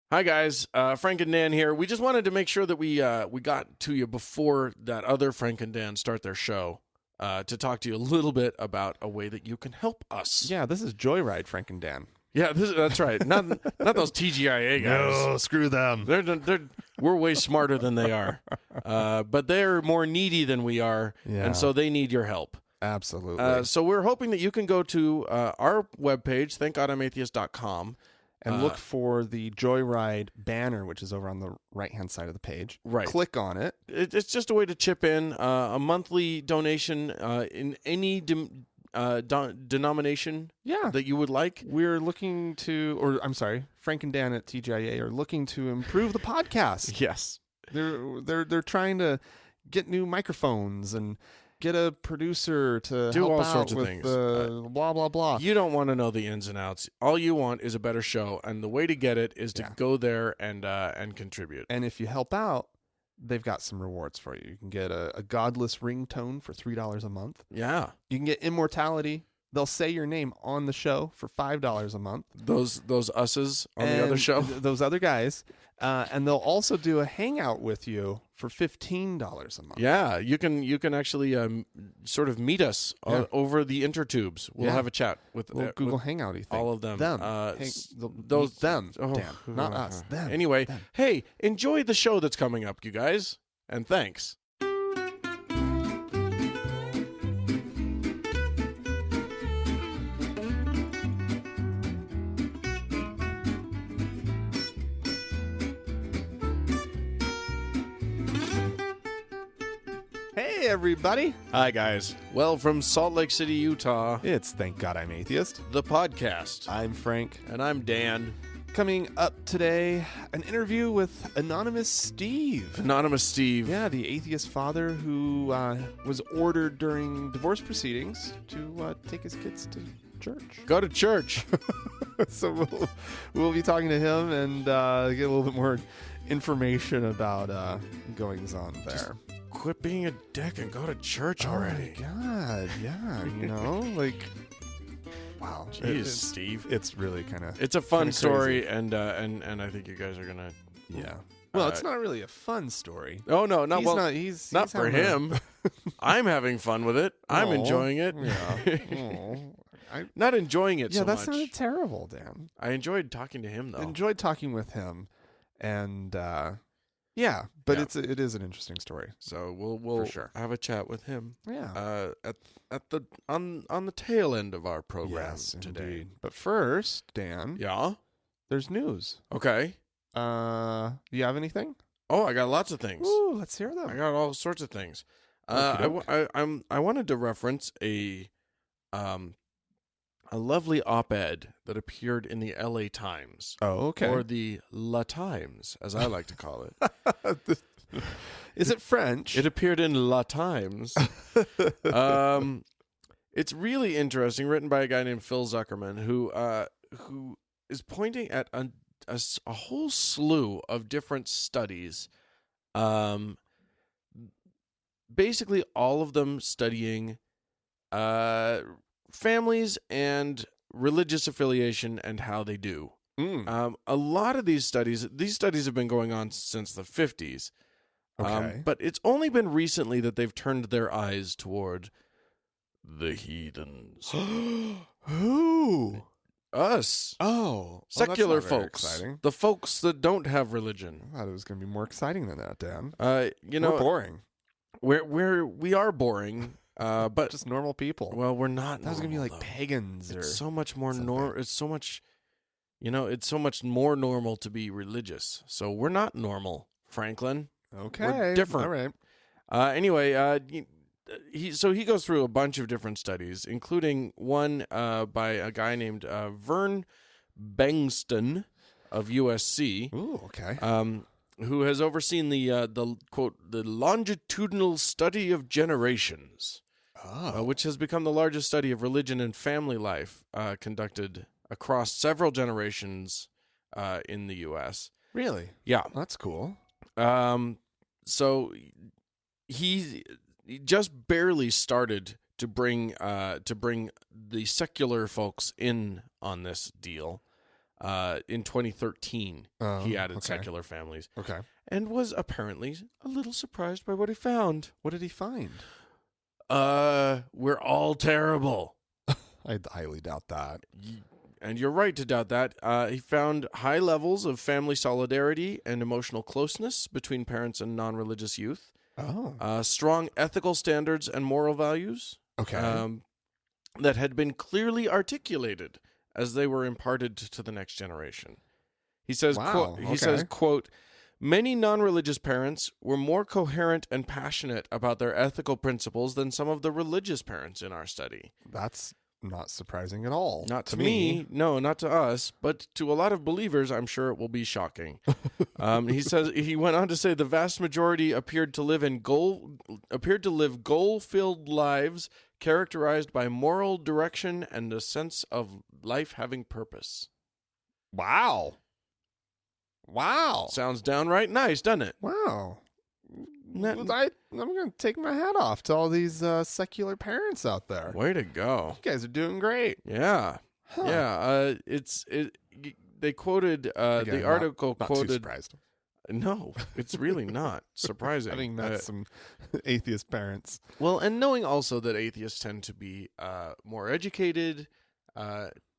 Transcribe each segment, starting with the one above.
Hi guys, Frank and Dan here. We just wanted to make sure that we got to you before that other Frank and Dan start their show to talk to you a little bit about a way that you can help us. Yeah, this is Joyride, Frank and Dan. Yeah, that's right. Not those TGIA guys. No, screw them. We're way smarter than they are, but they're more needy than we are, Yeah. and so they need your help. Absolutely. So we're hoping that you can go to our webpage, thankgodimatheist.com. And look for the Joyride banner, which is over on the right-hand side of the page. Right. Click on it. It's just a way to chip in a monthly donation in any denomination that you would like. We're looking to, or I'm sorry, Frank and Dan at TGIA are looking to improve the podcast. Yes. They're trying to get new microphones and get a producer to do help all out sorts of with things. Blah, blah, blah. You don't want to know the ins and outs. All you want is a better show, and the way to get it is to go there and contribute. And if you help out, they've got some rewards for you. You can get a godless ringtone for $3 a month. Yeah. You can get immortality. They'll say your name on the show for $5 a month. Those usses on the other show? Those other guys. And they'll also do a hangout with you for $15 a month. Yeah, you can actually sort of meet us over the intertubes. We'll have a chat with Google Hangouty thing. all of them. Them. Them. Oh, Dan. Not us. Them. Anyway, them. Hey, enjoy the show that's coming up, you guys, and thanks. Hey, everybody. Hi, guys. Well, from Salt Lake City, Utah, It's Thank God I'm Atheist. the podcast. I'm Frank. And I'm Dan. Coming up today, an interview with Anonymous Steve. Anonymous Steve. Yeah, the atheist father who was ordered during divorce proceedings to take his kids to church. Go to church. So we'll be talking to him and get a little bit more information about goings on there. Quit being a dick and go to church already. Oh my God, yeah, like, wow. Jeez, Steve. It's really kind of... It's a fun story, and I think you guys are gonna. Yeah. Well, it's not really a fun story. Oh no, not He's well. not, he's not for having him. I'm having fun with it. I'm enjoying it. Yeah. Not enjoying it so that much. sounded terrible, Dan. I enjoyed talking to him though. Enjoyed talking with him, and it is an interesting story. So we'll For sure. have a chat with him. Yeah. At the on the tail end of our program today. Indeed. But first, Dan, Yeah. there's news. Okay. Do you have anything? Oh, I got lots of things. Ooh, let's hear them. I got all sorts of things. Okey-doke. I wanted to reference a lovely op-ed that appeared in the LA Times. Oh, okay. Or the La Times, as I like to call it. Is it French? It appeared in La Times. It's really interesting, written by a guy named Phil Zuckerman, who is pointing at a whole slew of different studies, basically all of them studying families and religious affiliation and how they do. A lot of these studies have been going on since the 50s. Okay. But it's only been recently that they've turned their eyes toward the heathens. Who? Us. Oh. Secular that's not very folks. exciting. The folks that don't have religion. I thought it was going to be more exciting than that, Dan. We're boring. We are boring. But just normal people. Well, we're not. That was going to be like though. pagans. It's so much more It's so much. It's so much more normal to be religious. So we're not normal, Franklin. Okay. We're different. All right. Anyway, he goes through a bunch of different studies, including one by a guy named Vern Bengston of USC. Ooh, okay. Who has overseen the quote the longitudinal study of generations, which has become the largest study of religion and family life conducted across several generations in the U.S. Really? Yeah, that's cool. So he just barely started to bring the secular folks in on this deal. In 2013, he added secular families. Okay. And was apparently a little surprised by what he found. What did he find? We're all terrible. I highly doubt that. And you're right to doubt that. He found high levels of family solidarity and emotional closeness between parents and non-religious youth. Oh. Strong ethical standards and moral values. Okay. That had been clearly articulated as they were imparted to the next generation. He says, Wow. he says, quote, many non-religious parents were more coherent and passionate about their ethical principles than some of the religious parents in our study. That's not surprising at all. Not to me. No, not to us, but to a lot of believers, I'm sure it will be shocking. He went on to say the vast majority appeared to live goal-filled lives characterized by moral direction and a sense of life having purpose. Wow. Sounds downright nice, doesn't it? Wow. I'm going to take my hat off to all these secular parents out there. Way to go. You guys are doing great. Yeah. Huh. Yeah. They quoted, Again, the article not quoted. too surprised. No, it's really not surprising. I think that's some atheist parents. Well, and knowing also that atheists tend to be more educated,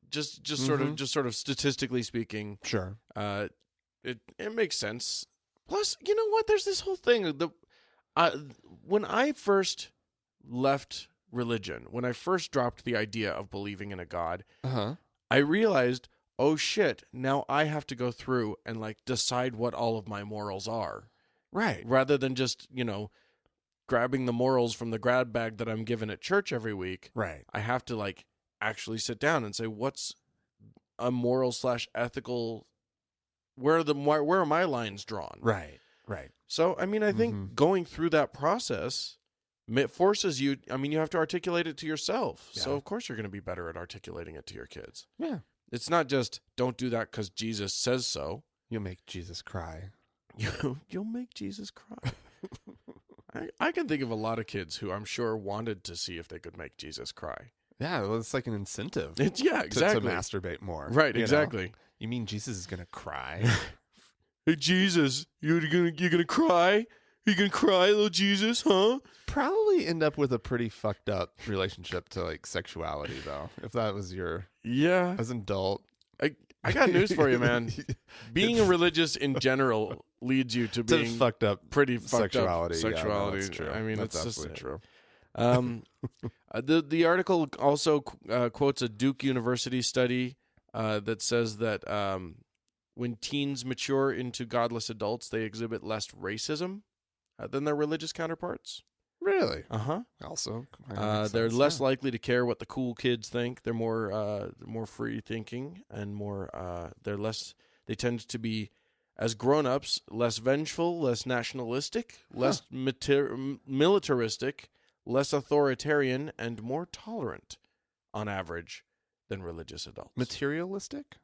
just sort of statistically speaking, Sure. It makes sense. Plus, you know what? There's this whole thing. When I first left religion, when I first dropped the idea of believing in a God, I realized, oh shit, now I have to go through and like decide what all of my morals are. Right. Rather than just, grabbing the morals from the grab bag that I'm given at church every week. Right. I have to like actually sit down and say, what's a moral / ethical, where are my lines drawn? Right. So, I mean, I think going through that process forces you, you have to articulate it to yourself. Yeah. So, of course, you're going to be better at articulating it to your kids. Yeah. It's not just, don't do that because Jesus says so. You'll make Jesus cry. You'll make Jesus cry. I can think of a lot of kids who I'm sure wanted to see if they could make Jesus cry. Yeah, well, it's like an incentive. Exactly. To masturbate more. Right, exactly. You mean Jesus is going to cry? Hey, Jesus, you're gonna cry? You gonna cry, little Jesus, huh? Probably end up with a pretty fucked up relationship to like sexuality, though. If that was your as an adult. I got news for you, man. Being a religious in general leads you to being fucked up, pretty fucked sexuality. up sexuality. Yeah, that's true. I mean, that's it's absolutely true. The article also quotes a Duke University study that says that when teens mature into godless adults, they exhibit less racism than their religious counterparts. Really? Also, makes they're sense, less likely to care what the cool kids think. They're more free thinking and more. They tend to be, as grown-ups, less vengeful, less nationalistic, less militaristic, less authoritarian, and more tolerant, on average, than religious adults. Materialistic?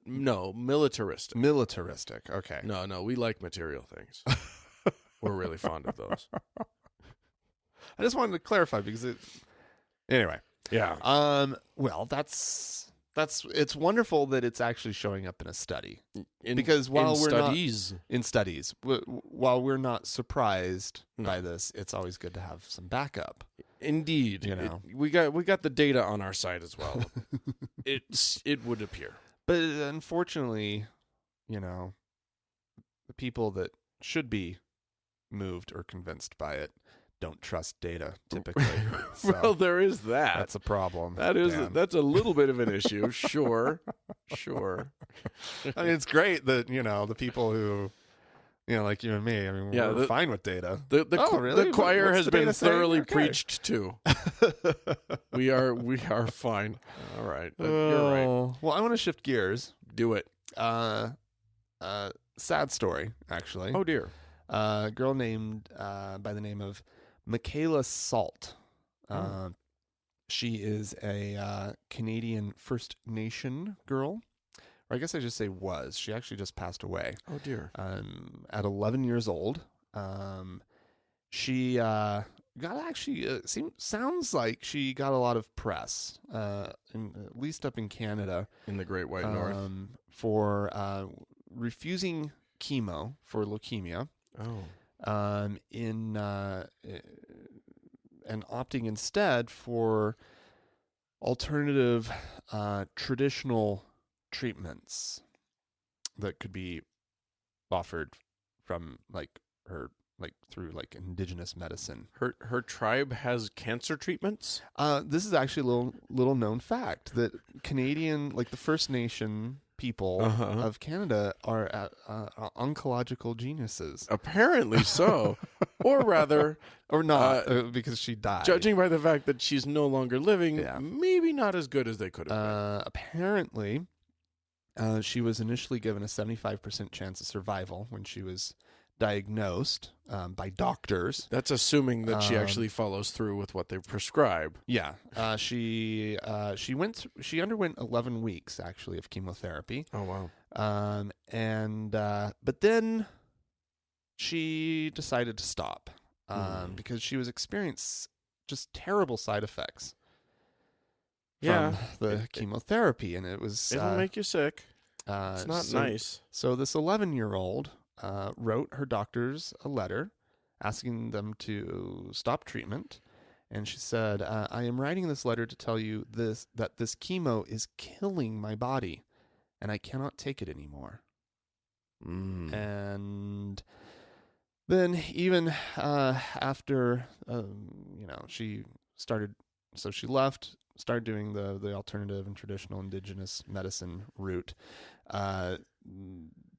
No, militaristic. Militaristic. Okay. No, we like material things. We're really fond of those. I just wanted to clarify because anyway. Yeah. Well, it's wonderful that it's actually showing up in a study. Because while we're not surprised by this, it's always good to have some backup. Indeed. We got the data on our side as well. It would appear. But unfortunately, the people that should be moved or convinced by it don't trust data typically. So well, there is that. That's a problem. That's a little bit of an issue. Sure. I mean, it's great that the people who like you and me. I mean, we're fine with data. The choir has been thoroughly preached to. We are fine. All right, you're right. Well, I want to shift gears. Do it. Sad story, actually. Oh dear. A girl named by the name of Michaela Salt. She is a Canadian First Nation girl. Or I guess I just say was. She actually just passed away. Oh, dear. At 11 years old. She sounds like she got a lot of press, at least up in Canada, in the Great White North, for refusing chemo for leukemia. Oh, And opting instead for alternative, traditional treatments that could be offered from through indigenous medicine. her tribe has cancer treatments. This is actually a little known fact that Canadian, the First Nation people of Canada, are oncological geniuses. Apparently so, or rather, Or not, because she died. judging by the fact that she's no longer living, Yeah. maybe not as good as they could have been. Apparently, she was initially given a 75% chance of survival when she was diagnosed by doctors. That's assuming that she actually follows through with what they prescribe. Yeah, she underwent 11 weeks actually of chemotherapy. Oh wow! But then she decided to stop because she was experiencing just terrible side effects from the chemotherapy, and it'll make you sick. It's not nice. So this 11-year-old wrote her doctors a letter asking them to stop treatment. And she said, I am writing this letter to tell you that this chemo is killing my body and I cannot take it anymore. And then even after, she left, started doing the alternative and traditional indigenous medicine route.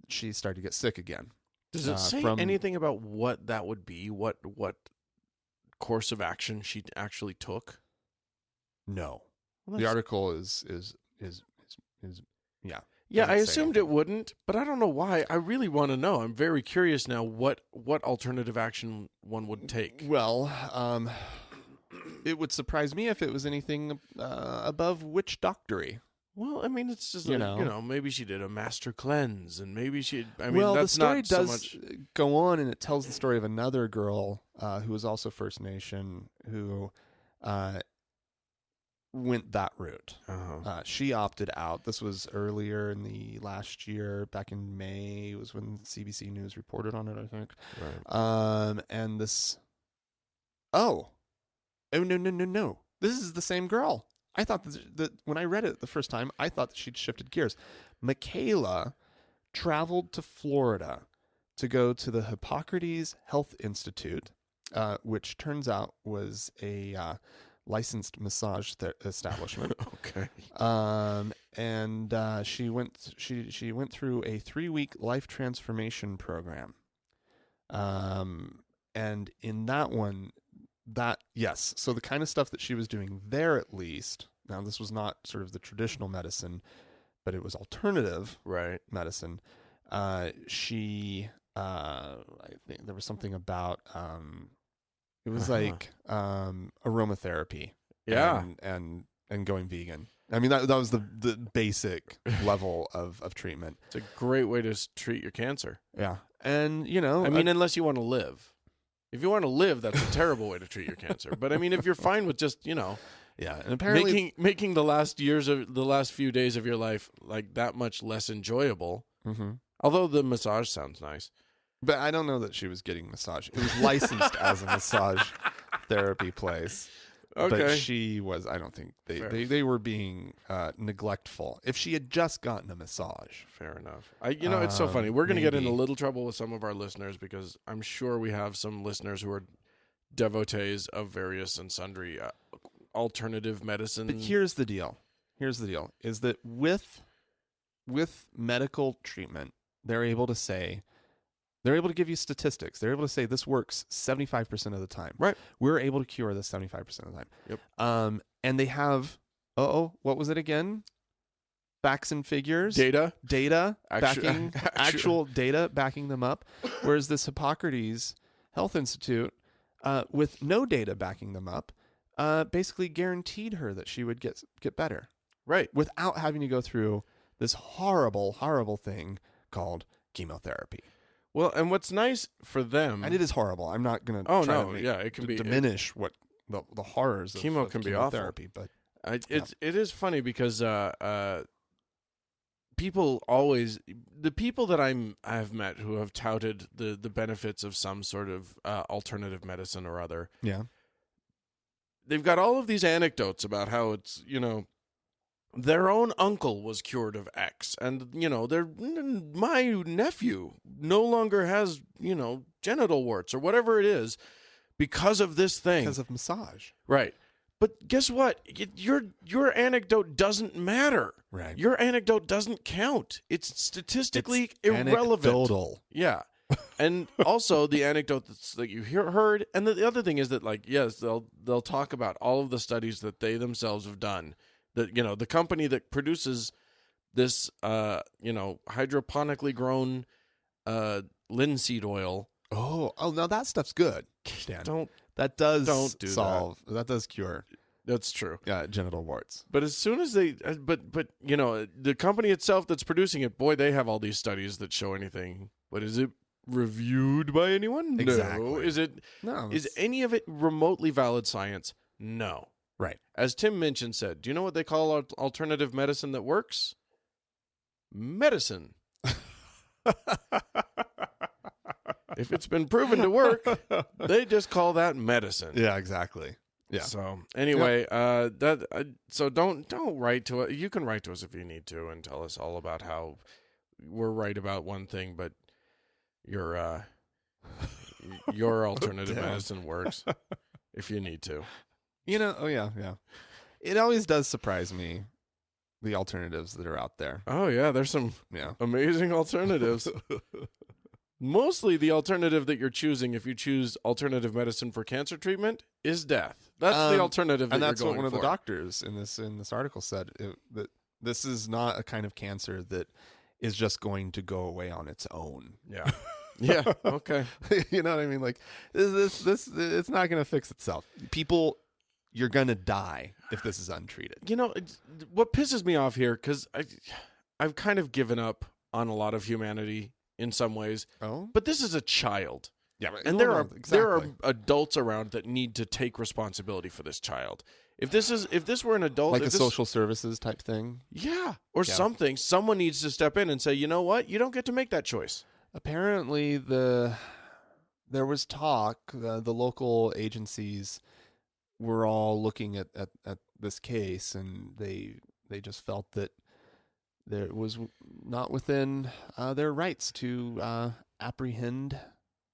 She started to get sick again. Does it say anything about what that would be? What course of action she actually took? No. Well, the article is yeah. Yeah, I assumed it wouldn't, but I don't know why. I really want to know. I'm very curious now what alternative action one would take. Well, it would surprise me if it was anything above witch doctory. Well, I mean, it's just maybe she did a master cleanse, and maybe the story not does so much... go on, and it tells the story of another girl who was also First Nation who went that route. She opted out. This was earlier in the last year, back in May, was when CBC News reported on it, I think. Right. And this... Oh, no. This is the same girl. I thought that when I read it the first time, I thought that she'd shifted gears. Michaela traveled to Florida to go to the Hippocrates Health Institute, which turns out was a licensed massage establishment. Okay. And she went through a 3-week life transformation program. And in that one, so the kind of stuff that she was doing there, at least, now this was not sort of the traditional medicine, but it was alternative medicine. I think there was something about, it was like aromatherapy. Yeah. And going vegan. I mean, that was the basic level of treatment. It's a great way to treat your cancer. Yeah. And, unless you want to live. If you want to live, that's a terrible way to treat your cancer. But I mean, if you're fine with just, and apparently making the last few days of your life like that much less enjoyable. Mm-hmm. Although the massage sounds nice. But I don't know that she was getting massage. It was licensed as a massage therapy place. Okay. But she was, I don't think they were being neglectful. If she had just gotten a massage. Fair enough. It's so funny. We're going to get in a little trouble with some of our listeners because I'm sure we have some listeners who are devotees of various and sundry alternative medicine. But here's the deal, is that with medical treatment, they're able to give you statistics. They're able to say this works 75% of the time. Right. We're able to cure this 75% of the time. Yep. And they have, what was it again? Facts and figures. Data. Actual data backing them up. Whereas this Hippocrates Health Institute, with no data backing them up, basically guaranteed her that she would get better. Right. Without having to go through this horrible, horrible thing called chemotherapy. Well, and what's nice for them, And it is horrible. I'm not going to oh try no, to make, yeah, it can be diminish what the horrors chemo of can be awful. chemotherapy, but it is funny because people always, the people that I've met who have touted the benefits of some sort of alternative medicine or other, yeah, they've got all of these anecdotes about how it's, their own uncle was cured of X, and my nephew no longer has genital warts or whatever it is because of this thing, because of massage, right? But guess what? Your anecdote doesn't matter. right? Your anecdote doesn't count. It's statistically It's irrelevant. anecdotal. Yeah. And also the anecdote that you heard, and the other thing is that, like, yes, they'll talk about all of the studies that they themselves have done. That the company that produces this hydroponically grown linseed oil. Oh, no, that stuff's good. Dan. That does that does cure. That's true. Genital warts. But as soon as they, the company itself that's producing it, boy, they have all these studies that show anything. But is it reviewed by anyone? Exactly. No. Is it? No. Is any of it remotely valid science? No. Right. As Tim Minchin said, do you know what they call alternative medicine that works? Medicine. If it's been proven to work, they just call that medicine. Yeah, exactly. Yeah. So anyway, so don't write to us. You can write to us if you need to and tell us all about how we're right about one thing, but your alternative medicine works if you need to. Oh yeah. It always does surprise me, the alternatives that are out there. Oh yeah, there's some amazing alternatives. Mostly the alternative that you're choosing, if you choose alternative medicine for cancer treatment, is death. That's the alternative that and that's you're going what one for. of the doctors in this article said, that this is not a kind of cancer that is just going to go away on its own. Yeah. Yeah. Okay. You know what I mean? Like this it's not going to fix itself. People, you're going to die if this is untreated. What pisses me off here, because I've kind of given up on a lot of humanity in some ways. Oh, but this is a child. Yeah, and there are adults around that need to take responsibility for this child. If this were an adult, like a social services type thing, something, someone needs to step in and say, you know what, you don't get to make that choice. Apparently, there was talk. The local agencies were all looking at this case, and they just felt that there was not within their rights to apprehend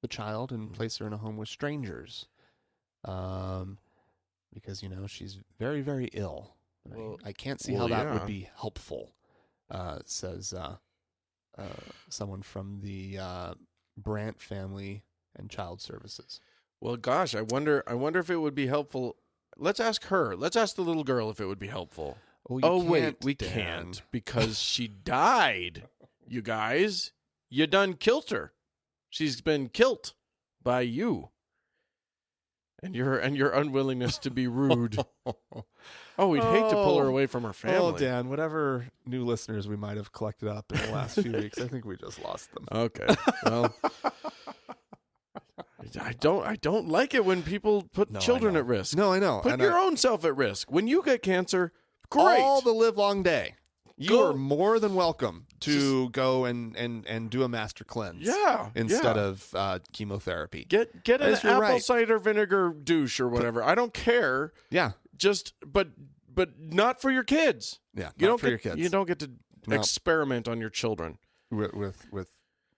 the child and place her in a home with strangers, because she's very, very ill. Well, I can't see how that would be helpful, says someone from the Brandt Family and Child Services. Well, gosh, I wonder if it would be helpful. Let's ask her. Let's ask the little girl if it would be helpful. Wait, we can't, because she died. You guys, you done killed her. She's been killed by you, and your unwillingness to be rude. We'd hate to pull her away from her family. Oh, Dan, whatever new listeners we might have collected up in the last few weeks, I think we just lost them. Okay, well, I don't like it when people put children at risk. No, I know. Put your own self at risk. When you get cancer, great. All the live long day. You are more than welcome to go and do a master cleanse. Yeah. Instead of chemotherapy. Get an apple cider vinegar douche or whatever. I don't care. Yeah. But not for your kids. Yeah. Not for your kids. You don't get to experiment on your children with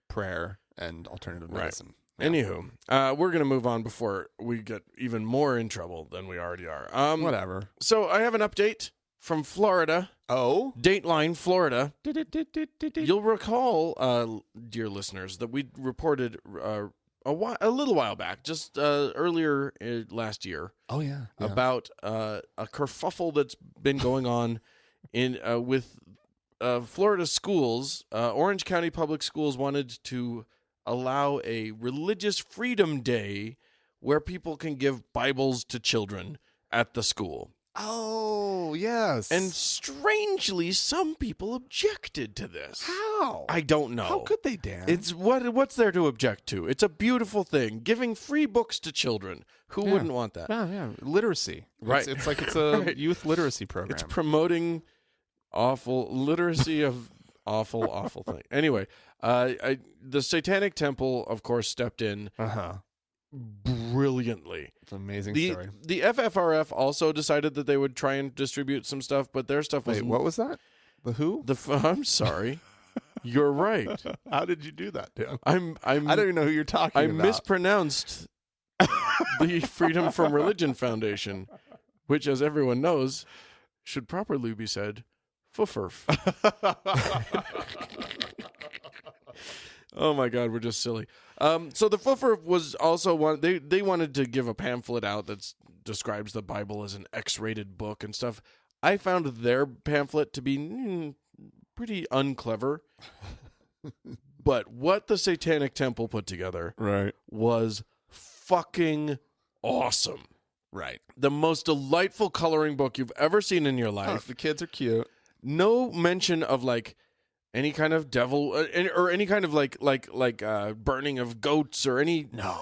prayer and alternative medicine. Right. Yeah. Anywho, we're going to move on before we get even more in trouble than we already are. Whatever. So I have an update from Florida. Oh? Dateline, Florida. You'll recall, dear listeners, that we reported a little while back, just earlier last year. Oh, yeah. About a kerfuffle that's been going on with Florida schools. Orange County Public Schools wanted to allow a religious freedom day where people can give Bibles to children at the school. Oh, yes. And strangely, some people objected to this. how? I don't know. How could they, Dan? It's what's there to object to? It's a beautiful thing. Giving free books to children. Who wouldn't want that? yeah. Literacy. Right. It's like it's a Right. youth literacy program. It's promoting awful literacy of awful thing. Anyway, the Satanic Temple, of course, stepped in brilliantly. It's an amazing The story. the FFRF also decided that they would try and distribute some stuff, but their stuff was Wait, what was that? The who? I'm sorry. You're right. How did you do that, Dan? I don't even know who you're talking I about. mispronounced the Freedom from Religion Foundation, which, as everyone knows, should properly be said, FUFRF. Oh my God, we're just silly. So the FUFRF was also one. They wanted to give a pamphlet out that describes the Bible as an X-rated book and stuff. I found their pamphlet to be pretty unclever. But what the Satanic Temple put together was fucking awesome. Right. The most delightful coloring book you've ever seen in your life. The kids are cute. No mention of like any kind of devil or any kind of like burning of goats or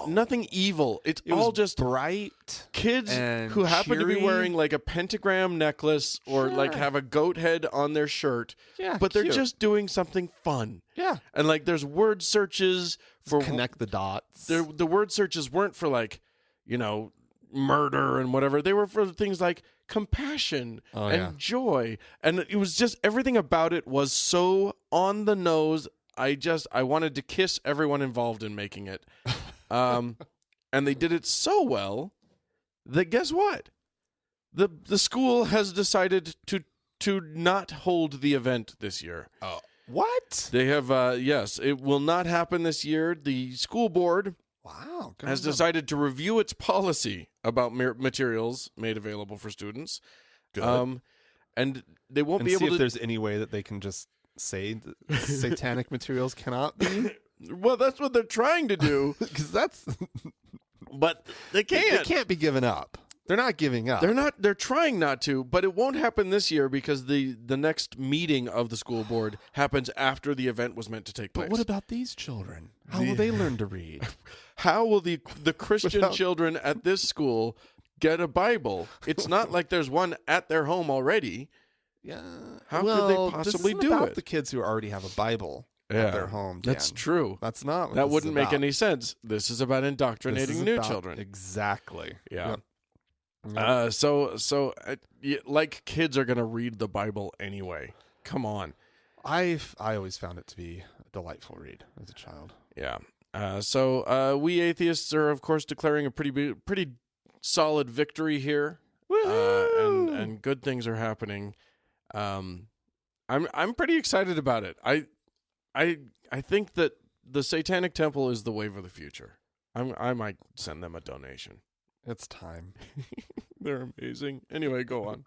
nothing evil. It all was just bright kids and who happen to be cheery. wearing like a pentagram necklace or like have a goat head on their shirt. Yeah, but they're cute. just doing something fun. Yeah. And like there's word searches for Connect the dots. the word searches weren't for like, murder and whatever. They were for things like compassion and joy. And it was just everything about it was so on the nose. I wanted to kiss everyone involved in making it. And they did it so well that guess what? The school has decided to not hold the event this year. Oh. What? They have yes, it will not happen this year. The school board has decided to review its policy about materials made available for students. Good. And they won't be able see to. if there's any way that they can just say that satanic materials cannot be. Well, that's what they're trying to do, Because that's. but they can't. They can't be given up. They're not giving up. They're trying not to, but it won't happen this year because the next meeting of the school board happens after the event was meant to take place. But what about these children? How will they learn to read? How will the Christian children at this school get a Bible? It's not like there's one at their home already. Yeah. How could they possibly this isn't do about it? the kids who already have a Bible at their home. Dan. That's true. That's not what That this wouldn't is make about. any sense. This is about This indoctrinating is new about- children. Exactly. Yeah. Yep. Like kids are gonna read the Bible anyway. Come on. I always found it to be a delightful read as a child. Yeah. We atheists are of course declaring a pretty solid victory here. And good things are happening. I'm pretty excited about it. I think that the Satanic Temple is the wave of the future. I might send them a donation. It's time. They're amazing. Anyway, go on.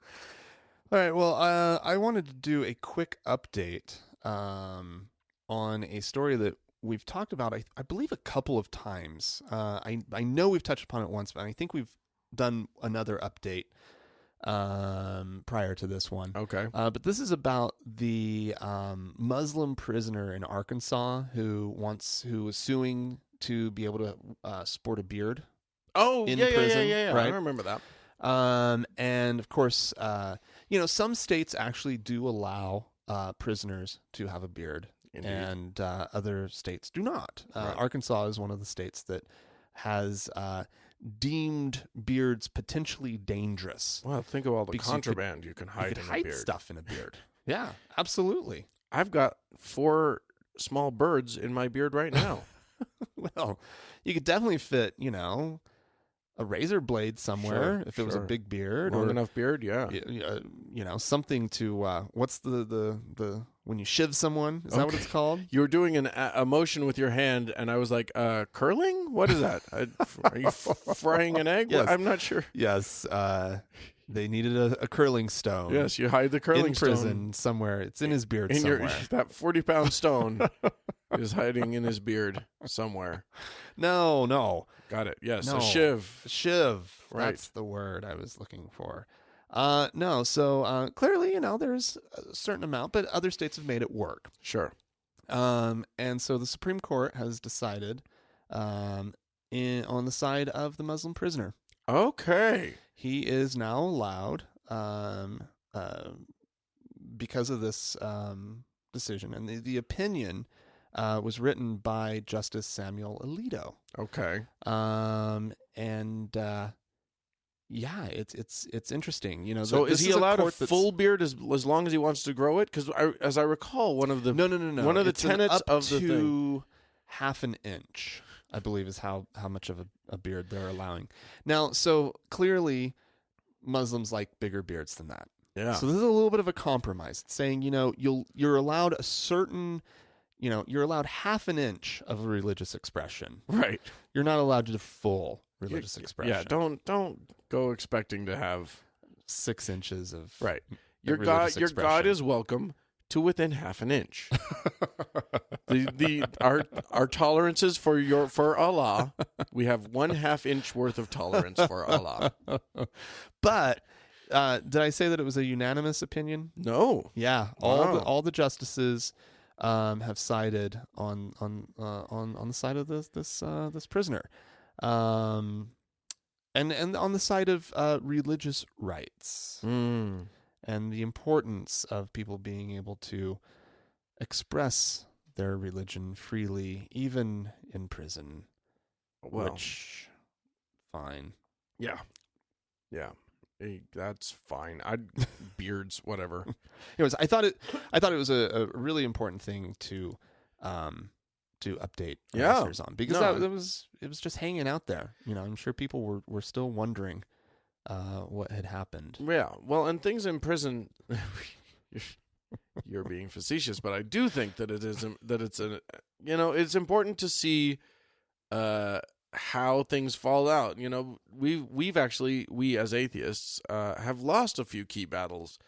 All right. Well, I wanted to do a quick update on a story that we've talked about, I believe, a couple of times. I know we've touched upon it once, but I think we've done another update prior to this one. Okay. But this is about the Muslim prisoner in Arkansas who was suing to be able to sport a beard. Oh, in yeah, prison, yeah. right? I remember that. And of course, some states actually do allow prisoners to have a beard. Indeed. And other states do not. Right. Arkansas is one of the states that has deemed beards potentially dangerous. Well, think of all the Because contraband you can You hide could in hide a beard. stuff in a beard. Yeah, absolutely. I've got 4 small birds in my beard right now. Well, you could definitely fit, a razor blade somewhere Sure, if it was a sure. big beard. Long or enough beard, yeah. something to what's the when you shiv someone, is that what it's called? You were doing a motion with your hand, and I was like, curling? What is that? Are you frying an egg? Yes. I'm not sure. Yes, they needed a curling stone. Yes, you hide the curling in prison somewhere. It's in his beard stone. somewhere. That 40-pound stone is hiding in his beard somewhere. No. Got it. Yes, No. a shiv. Shiv. Right. That's the word I was looking for. No. So clearly, there's a certain amount, but other states have made it work. Sure. And so the Supreme Court has decided on the side of the Muslim prisoner. Okay. He is now allowed, because of this decision, and the opinion was written by Justice Samuel Alito. Okay. Yeah, it's interesting. So is he is a allowed a court that's- full beard as long as he wants to grow it? Because as I recall, one of the No. one of the It's an tenets up of the to thing. half an inch, I believe, is how much of a beard they're allowing. Now, so clearly, Muslims like bigger beards than that. Yeah. So this is a little bit of a compromise. It's saying, you're allowed a certain, you're allowed half an inch of a religious expression. Right. You're not allowed to full religious expression. Yeah. Don't go expecting to have 6 inches of right. Your God is welcome to within half an inch. Our tolerances for Allah, we have 1/2 inch worth of tolerance for Allah. But did I say that it was a unanimous opinion? No. Yeah, Wow. all the justices have sided on the side of this prisoner, and on the side of religious rights. And the importance of people being able to express their religion freely, even in prison. Well, which, fine. Yeah. Hey, that's fine. Beards, whatever. Anyways, I thought it was a really important thing to update our listeners on, because it was just hanging out there. I'm sure people were still wondering what had happened. Yeah. Well, and things in prison. You're being facetious, but I do think that it's important to see how things fall out. We as atheists have lost a few key battles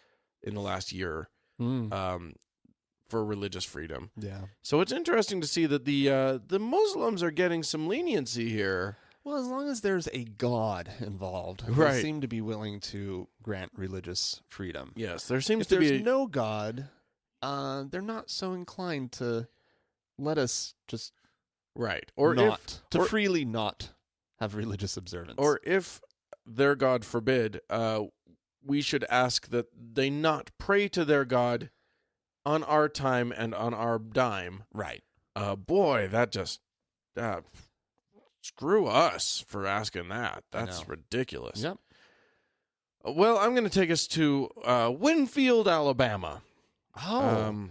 in the last year for religious freedom. Yeah. So it's interesting to see that the Muslims are getting some leniency here. Well, as long as there's a God involved, right, they seem to be willing to grant religious freedom. Yes, there seems if to be. If there's no God, they're not so inclined to let us just freely not have religious observance. Or if their God forbid, we should ask that they not pray to their God on our time and on our dime. Right. Boy, that just screw us for asking that. That's ridiculous. Yep. Well, I'm going to take us to Winfield, Alabama. Oh.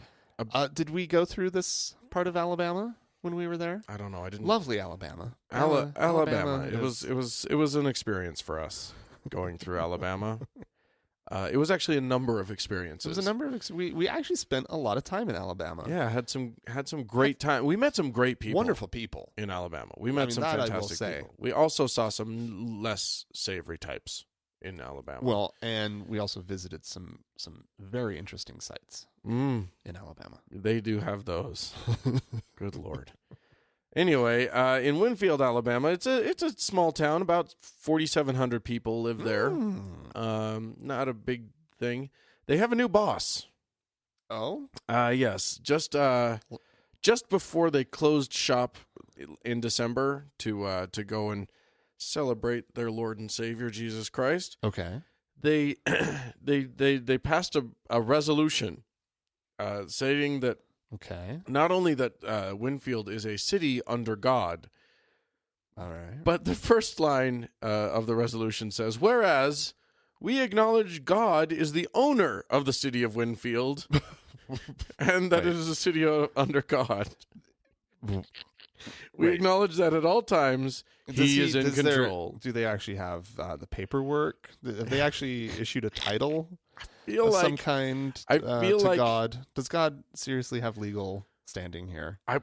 Did we go through this part of Alabama when we were there? I don't know. I didn't. Lovely Alabama. Alabama. It was an experience for us going through Alabama. It was actually a number of experiences. It was a number of we actually spent a lot of time in Alabama. Yeah, had some great time. We met some great people. Wonderful people in Alabama. We met some fantastic people. We also saw some less savory types in Alabama. Well, and we also visited some very interesting sites in Alabama. They do have those. Good Lord. Anyway, in Winfield, Alabama, it's a small town. About 4,700 people live there. Not a big thing. They have a new boss. Oh? Yes. Just before they closed shop in December to go and celebrate their Lord and Savior Jesus Christ. Okay. They passed a resolution stating that. Okay. Not only that Winfield is a city under God, all right, but the first line of the resolution says, "Whereas we acknowledge God is the owner of the city of Winfield, and that it is a city under God. We acknowledge that at all times He is in control." Do they actually have the paperwork? Have they actually issued a title? Feel of like some kind to God. Does God seriously have legal standing here? I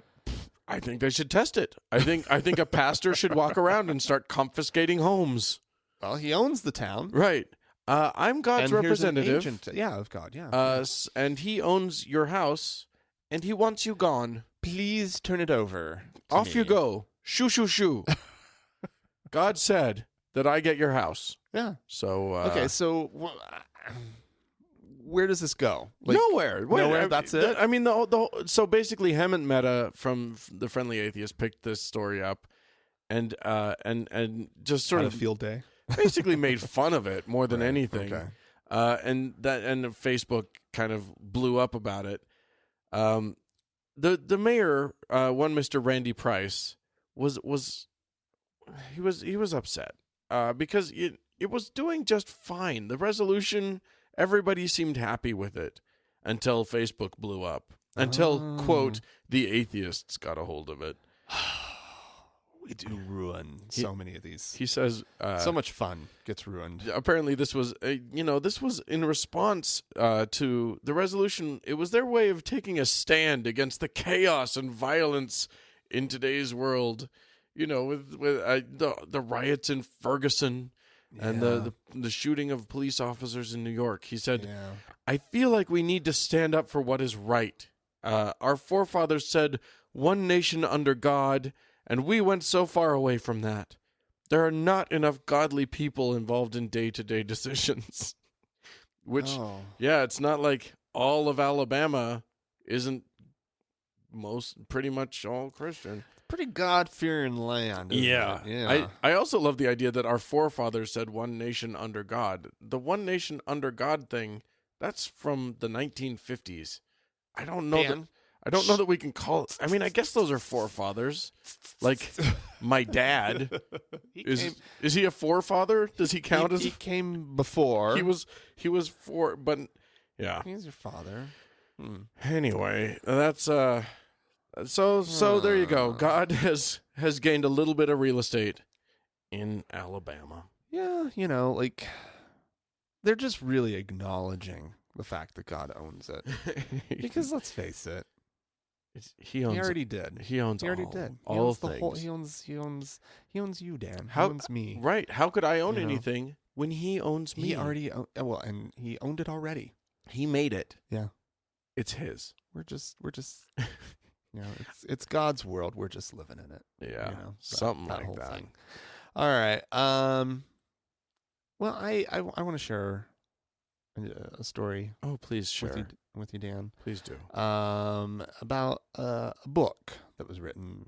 think they should test it. I think a pastor should walk around and start confiscating homes. Well, he owns the town, right? I'm God's representative. Of God. Yeah. And He owns your house, and He wants you gone. Please turn it over. Off you go. Shoo, shoo, shoo. God said, that I get your house. Yeah. So Okay, so where does this go? Nowhere. Nowhere. That's it. I mean, so basically, Hemant Mehta from the Friendly Atheist picked this story up, and just sort Had of a field day. basically made fun of it more than anything. Okay. And Facebook kind of blew up about it. The mayor, one Mr. Randy Price, was upset because it was doing just fine. The resolution, everybody seemed happy with it until Facebook blew up. Until, quote, the atheists got a hold of it. We do ruin so many of these. He says so much fun gets ruined. Apparently this was this was in response to the resolution. It was their way of taking a stand against the chaos and violence in today's world, with the riots in Ferguson and the shooting of police officers in New York. He said, I feel like we need to stand up for what is right. Our forefathers said one nation under God, and we went so far away from that. There are not enough godly people involved in day-to-day decisions. Which, it's not like all of Alabama isn't pretty much all Christian. Pretty God-fearing land, isn't it? Yeah. I also love the idea that our forefathers said one nation under God. The one nation under God thing, that's from the 1950s. I don't know that we can call it. I mean, I guess those are forefathers. Like my dad. Is he a forefather? Does he count as? He came before. He was but yeah. He's your father. Anyway, that's so there you go. God has gained a little bit of real estate in Alabama. Yeah, they're just really acknowledging the fact that God owns it. Because let's face it, he already did. He owns. He already did. All the things. whole. He owns you, Dan. He owns me. Right? How could I own anything when he owns me? He already and he owned it already. He made it. Yeah, it's his. We're just. It's God's world. We're just living in it. Yeah, something that like whole that. Thing. All right. Well, I want to share a story. Oh, please share with you, Dan. Please do. About a book that was written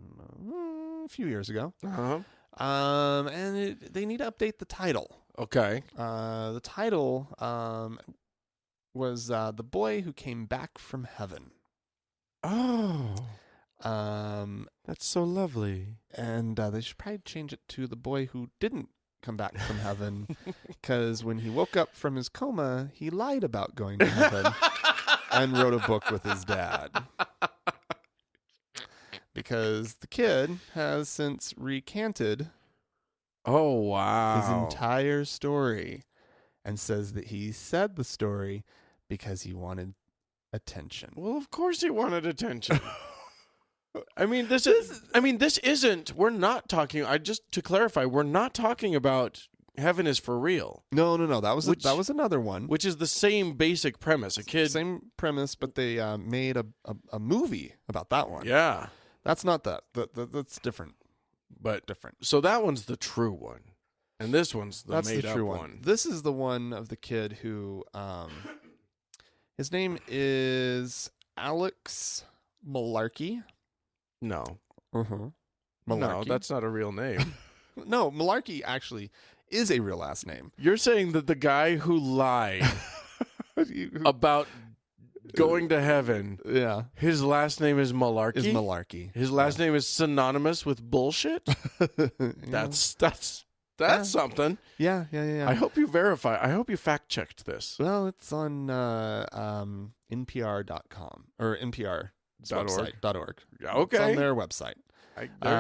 a few years ago. And they need to update the title. Okay. The title was The Boy Who Came Back from Heaven. Oh. That's so lovely. And they should probably change it to The Boy Who Didn't Come Back from Heaven, because when he woke up from his coma, he lied about going to heaven and wrote a book with his dad. Because the kid has since recanted Oh, wow. his entire story and says that he said the story because he wanted attention. Well, of course he wanted attention. I mean, this isn't, we're not talking, just to clarify, we're not talking about heaven is for real. No. That was another one. Which is the same basic premise. A kid. Same premise, but they made a movie about that one. Yeah. That's not that. That's different. But different. So that one's the true one. And this one's the made up one. This is the one of the kid who, his name is Alex Malarkey. No. Malarkey. No, that's not a real name. No, Malarkey actually is a real last name. You're saying that the guy who lied about going to heaven, his last name is Malarkey? His last name is synonymous with bullshit? That's something. Yeah. I hope you verify. I hope you fact checked this. Well, it's on NPR.com or NPR.org. Yeah, okay. It's on their website.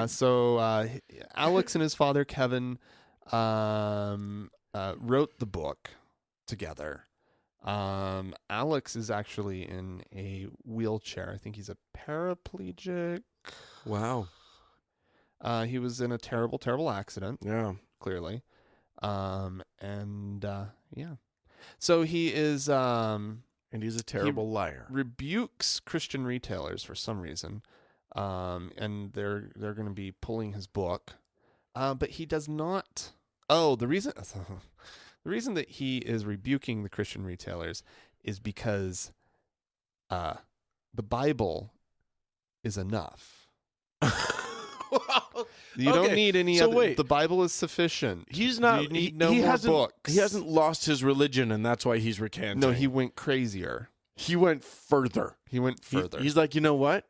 So Alex and his father, Kevin, wrote the book together. Alex is actually in a wheelchair. I think he's a paraplegic. Wow. He was in a terrible, terrible accident. Yeah. Clearly. So he is, and he's a terrible liar. Rebukes Christian retailers for some reason. And they're going to be pulling his book. But he does not Oh, the reason that he is rebuking the Christian retailers is because the Bible is enough. Well, You don't need any so other. wait. The Bible is sufficient. He's not. You need he, no he more hasn't, books. He hasn't lost his religion, and that's why he's recanting. No, he went crazier. He went further. He went further. He's like, you know what?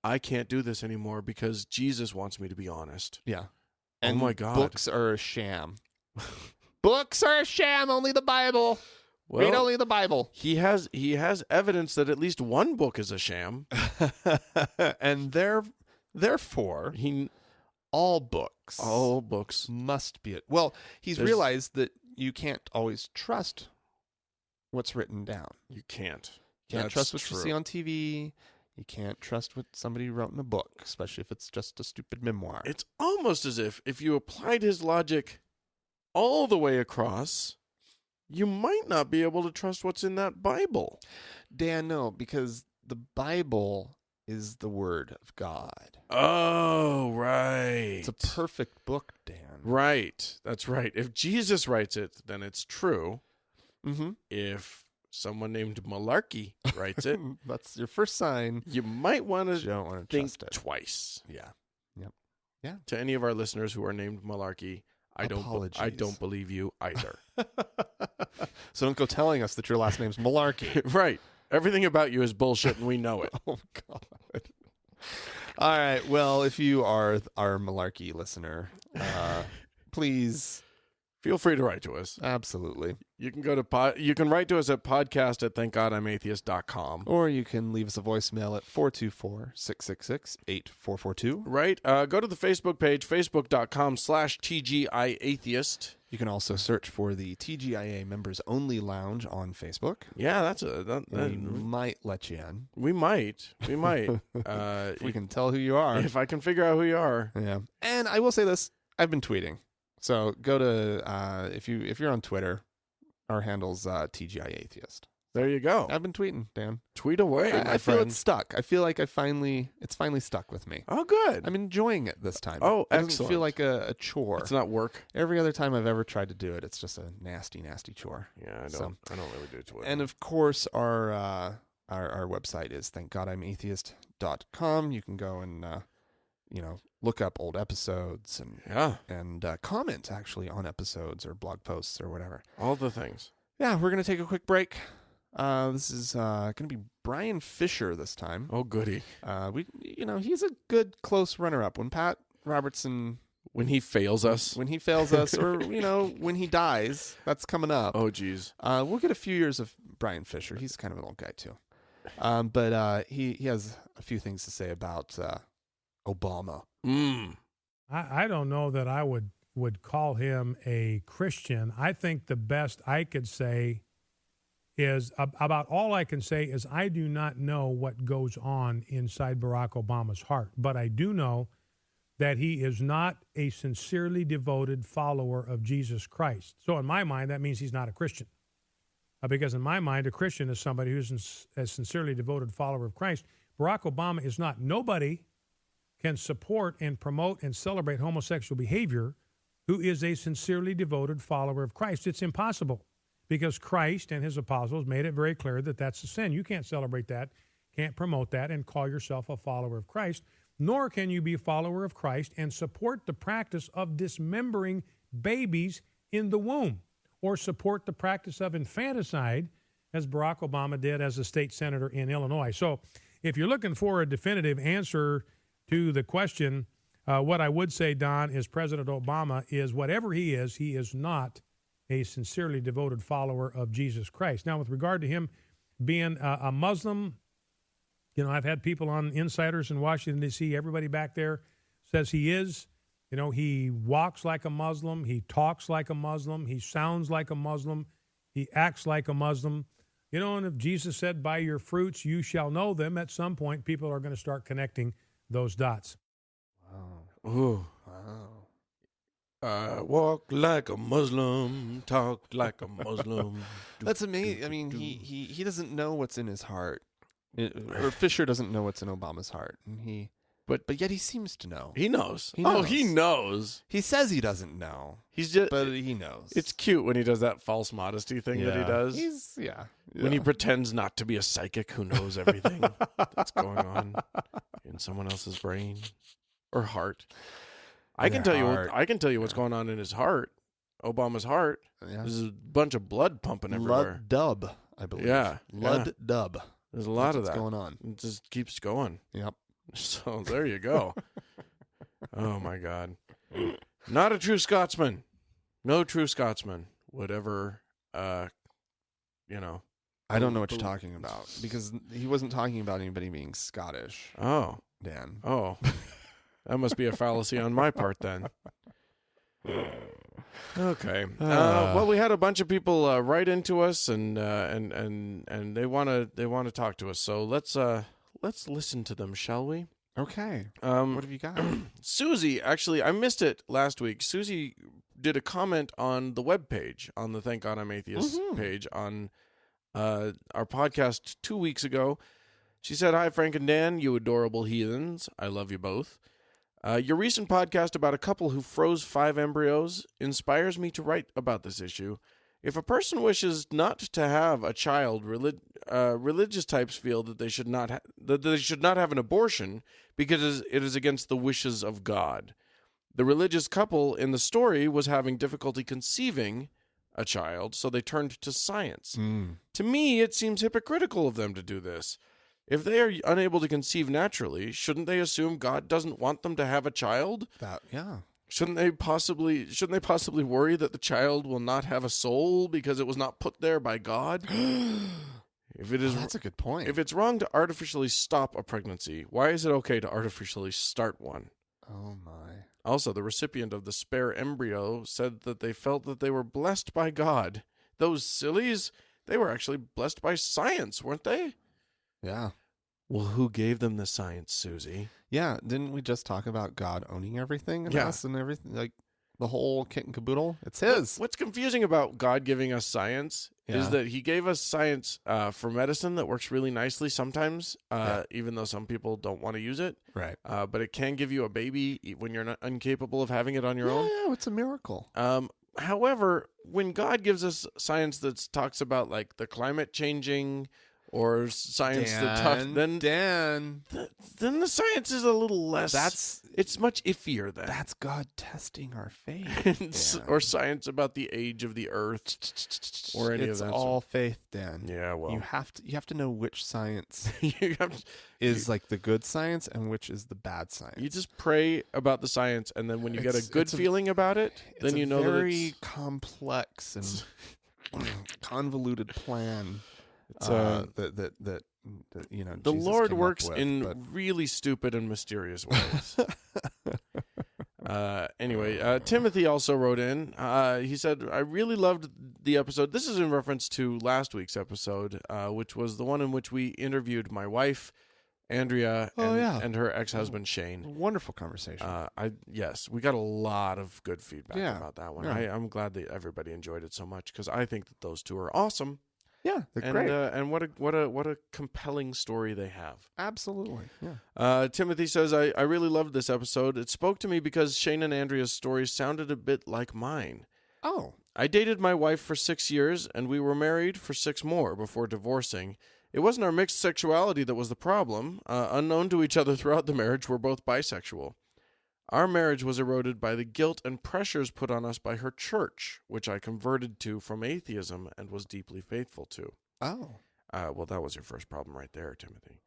I can't do this anymore because Jesus wants me to be honest. Yeah. Oh And my God. books are a sham. Books are a sham. Only the Bible. Well, Read only the Bible. He has evidence that at least one book is a sham. And therefore, all books must be it. Well, he's realized that you can't always trust what's written down. You can't. You can't That's trust what true. you see on TV. You can't trust what somebody wrote in a book, especially if it's just a stupid memoir. It's almost as if you applied his logic all the way across, you might not be able to trust what's in that Bible. Dan, no, because the Bible is the Word of God. Oh, right. It's a perfect book, Dan. Right. That's right. If Jesus writes it, then it's true. Mm-hmm. If someone named Malarkey writes it, That's your first sign. you might want You to don't want to think trust it. twice. Yeah. Yep. Yeah. To any of our listeners who are named Malarkey, I Apologies. don't believe you either. So don't go telling us that your last name's Malarkey. Right. Everything about you is bullshit, and we know it. Oh, God. All right. Well, if you are our Malarkey listener, please. Feel free to write to us. Absolutely. You can go to you can write to us at podcast@thankgodimatheist.com. Or you can leave us a voicemail at 424-666-8442. Right. Go to the Facebook page, facebook.com/TGIAtheist. You can also search for the TGIA Members Only Lounge on Facebook. Yeah, that's We might let you in. we might. If we can tell who you are. If I can figure out who you are. Yeah. And I will say this, I've been tweeting. So go to if you're on Twitter, our handle's TGI Atheist. There you go. I've been tweeting, Dan. Tweet away, my I feel friend. it's stuck. I feel like it's finally stuck with me. Oh, good. I'm enjoying it this time. Oh, it doesn't excellent. feel like a chore. It's not work. Every other time I've ever tried to do it, it's just a nasty, nasty chore. Yeah, I don't. So- I don't really do Twitter. And of course, our website is thankgodimatheist.com. You can go and look up old episodes and comment actually on episodes or blog posts or whatever. All the things. Yeah, we're gonna take a quick break. This is gonna be Brian Fisher this time. Oh, goody. He's a good close runner-up. When Pat Robertson, When he fails us. when he fails us, or when he dies, that's coming up. Oh, geez. We'll get a few years of Brian Fisher. He's kind of an old guy too, but he has a few things to say about Obama. I don't know that I would call him a Christian. I think the best I could say is about all I can say is I do not know what goes on inside Barack Obama's heart, but I do know that he is not a sincerely devoted follower of Jesus Christ. So in my mind, that means he's not a Christian. Because in my mind, a Christian is somebody who's a sincerely devoted follower of Christ. Barack Obama is not. Nobody can support and promote and celebrate homosexual behavior who is a sincerely devoted follower of Christ. It's impossible because Christ and his apostles made it very clear that that's a sin. You can't celebrate that, can't promote that, and call yourself a follower of Christ, nor can you be a follower of Christ and support the practice of dismembering babies in the womb or support the practice of infanticide as Barack Obama did as a state senator in Illinois. So if you're looking for a definitive answer to the question, what I would say, Don, is President Obama is whatever he is not a sincerely devoted follower of Jesus Christ. Now, with regard to him being a Muslim, I've had people on Insiders in Washington, D.C., everybody back there says he is. He walks like a Muslim, he talks like a Muslim, he sounds like a Muslim, he acts like a Muslim. And if Jesus said, by your fruits you shall know them, at some point people are going to start connecting those dots. Wow. Ooh. Wow. Walk like a Muslim, talk like a Muslim. That's amazing. I mean, he doesn't know what's in his heart. Or Fisher doesn't know what's in Obama's heart. And But yet he seems to know. He knows. He Oh, knows. he knows. He says he doesn't know, He's just. but he knows. It's cute when he does that false modesty thing that he does. When he pretends not to be a psychic who knows everything that's going on in someone else's brain or heart. I can tell you what's going on in his heart. Obama's heart. Yeah. There's a bunch of blood pumping everywhere. Lud dub, I believe. Yeah. Lud dub. There's a lot of That's that going on. It just keeps going. Yep. So there you go. Oh my God. Not a true Scotsman. No true Scotsman would ever, I don't know what you're talking about because he wasn't talking about anybody being Scottish. Oh. Dan. Oh. That must be a fallacy on my part then. Okay. Well, we had a bunch of people write into us, and they want to talk to us. So let's listen to them, shall we? Okay. What have you got? Susie, actually, I missed it last week. Susie did a comment on the webpage, on the Thank God I'm Atheist page on our podcast 2 weeks ago. She said, "Hi, Frank and Dan, you adorable heathens. I love you both. Your recent podcast about a couple who froze 5 embryos inspires me to write about this issue. If a person wishes not to have a child, religious types feel that they should not have an abortion because it is against the wishes of God. The religious couple in the story was having difficulty conceiving a child, so they turned to science. To me, it seems hypocritical of them to do this. If they are unable to conceive naturally, shouldn't they assume God doesn't want them to have a child? Shouldn't they possibly worry that the child will not have a soul because it was not put there by God? That's a good point. If it's wrong to artificially stop a pregnancy, why is it okay to artificially start one? Oh my. Also, the recipient of the spare embryo said that they felt that they were blessed by God. Those sillies, they were actually blessed by science, weren't they? Yeah. Well, who gave them the science, Susie? Yeah, didn't we just talk about God owning everything and us and everything? Like the whole kit and caboodle? It's his. What's confusing about God giving us science is that he gave us science for medicine that works really nicely sometimes, even though some people don't want to use it. Right. But it can give you a baby when you're not incapable of having it on your own. Yeah, it's a miracle. However, when God gives us science that talks about like the climate changing or science that talks, then the science is a little less. It's much iffier then. That's God testing our faith, or science about the age of the earth, or any of that. It's all faith, Dan. Yeah, well, you have to know which science is like the good science and which is the bad science. You just pray about the science, and then when you get a good feeling about it, then you know that it's very complex and convoluted plan. That the Jesus Lord came works up with, in really stupid and mysterious ways. Anyway, Timothy also wrote in. He said, "I really loved the episode." This is in reference to last week's episode, which was the one in which we interviewed my wife, Andrea, and her ex-husband Shane. Wonderful conversation. Yes, we got a lot of good feedback about that one. Yeah. I'm glad that everybody enjoyed it so much because I think that those two are awesome. Yeah, they're great. And what a compelling story they have. Absolutely. Yeah. Timothy says, I really loved this episode. It spoke to me because Shane and Andrea's stories sounded a bit like mine. Oh. I dated my wife for 6 years, and we were married for 6 more before divorcing. It wasn't our mixed sexuality that was the problem. Unknown to each other throughout the marriage, we're both bisexual. Our marriage was eroded by the guilt and pressures put on us by her church, which I converted to from atheism and was deeply faithful to. Oh. Well, that was your first problem right there, Timothy.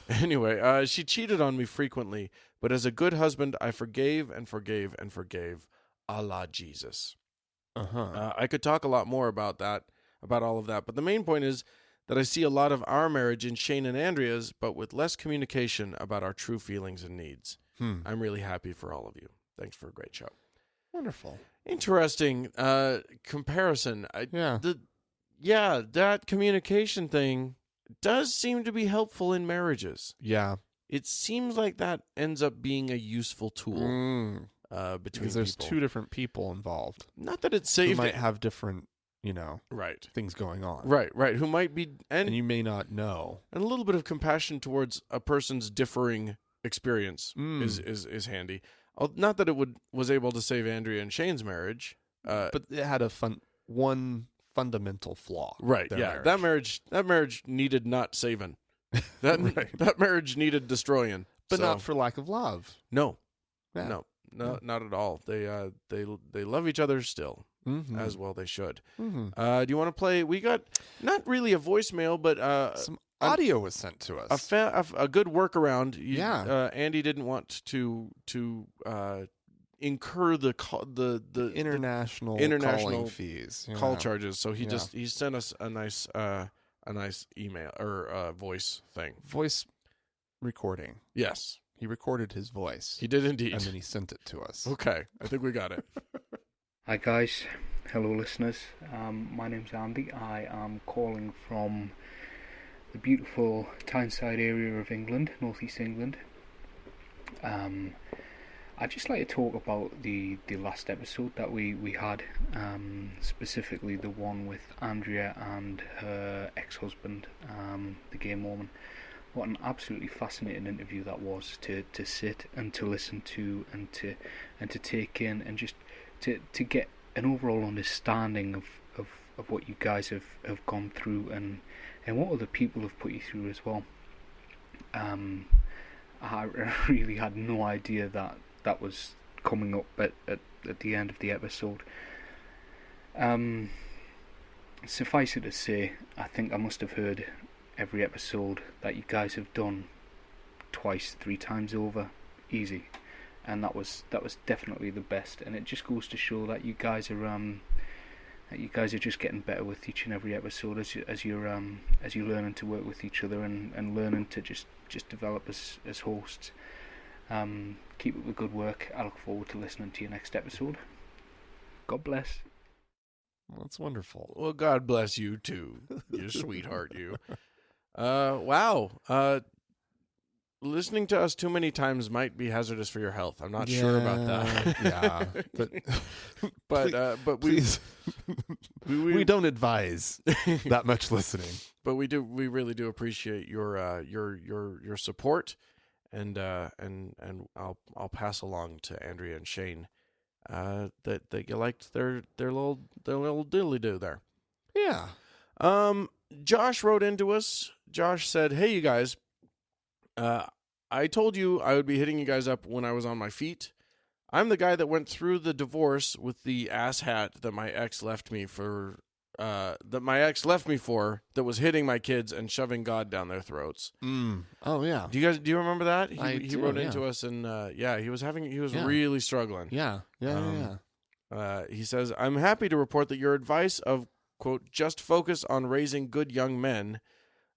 Anyway, she cheated on me frequently, but as a good husband, I forgave and forgave and forgave, a la Jesus. I could talk a lot more about all of that, but the main point is that I see a lot of our marriage in Shane and Andrea's, but with less communication about our true feelings and needs. I'm really happy for all of you. Thanks for a great show. Wonderful. Interesting comparison. That communication thing does seem to be helpful in marriages. Yeah. It seems like that ends up being a useful tool between because there's people. 2 different people involved. Not that it's safe. Who might have different, right, things going on. Right. Who might be, and you may not know. And a little bit of compassion towards a person's differing experience is handy. Not that it was able to save Andrea and Shane's marriage, but it had one fundamental flaw. Right? Yeah, that marriage needed not saving. That marriage needed destroying, but not for lack of love. No, not at all. They love each other still, as well they should. Do you want to play? We got not really a voicemail, but some audio was sent to us. A good workaround. Andy didn't want to incur the international calling fees, call charges, so he sent us a nice email or voice thing. Voice recording. Yes. He recorded his voice. He did indeed. And then he sent it to us. Okay. I think we got it. Hi guys. Hello listeners. My name's Andy. I am calling from the beautiful Tyneside area of England, northeast England. I'd just like to talk about the last episode that we had, specifically the one with Andrea and her ex-husband, the gay Mormon. What an absolutely fascinating interview that was to sit and to listen to and to take in, and just to get an overall understanding of what you guys have gone through and what other people have put you through as well. I really had no idea that was coming up at the end of the episode. Suffice it to say, I think I must have heard every episode that you guys have done twice, 3 times over, easy, and that was definitely the best. And it just goes to show that you guys are just getting better with each and every episode as you're learning to work with each other and learning to just develop as hosts. Keep up the good work. I look forward to listening to your next episode. God bless. Well, that's wonderful. Well, God bless you too, you sweetheart, you. Wow. Listening to us too many times might be hazardous for your health. I'm not sure about that. Yeah, but please, we don't advise that much listening. But we really do appreciate your support, and I'll pass along to Andrea and Shane that you liked their little diddly do there. Yeah. Josh wrote into us. Josh said, "Hey, you guys, I told you I would be hitting you guys up when I was on my feet. I'm the guy that went through the divorce with the ass hat that my ex left me for, that was hitting my kids and shoving God down their throats." Oh yeah. Do you remember that? He wrote yeah. into us, and he was really struggling. Yeah. He says, "I'm happy to report that your advice of, quote, just focus on raising good young men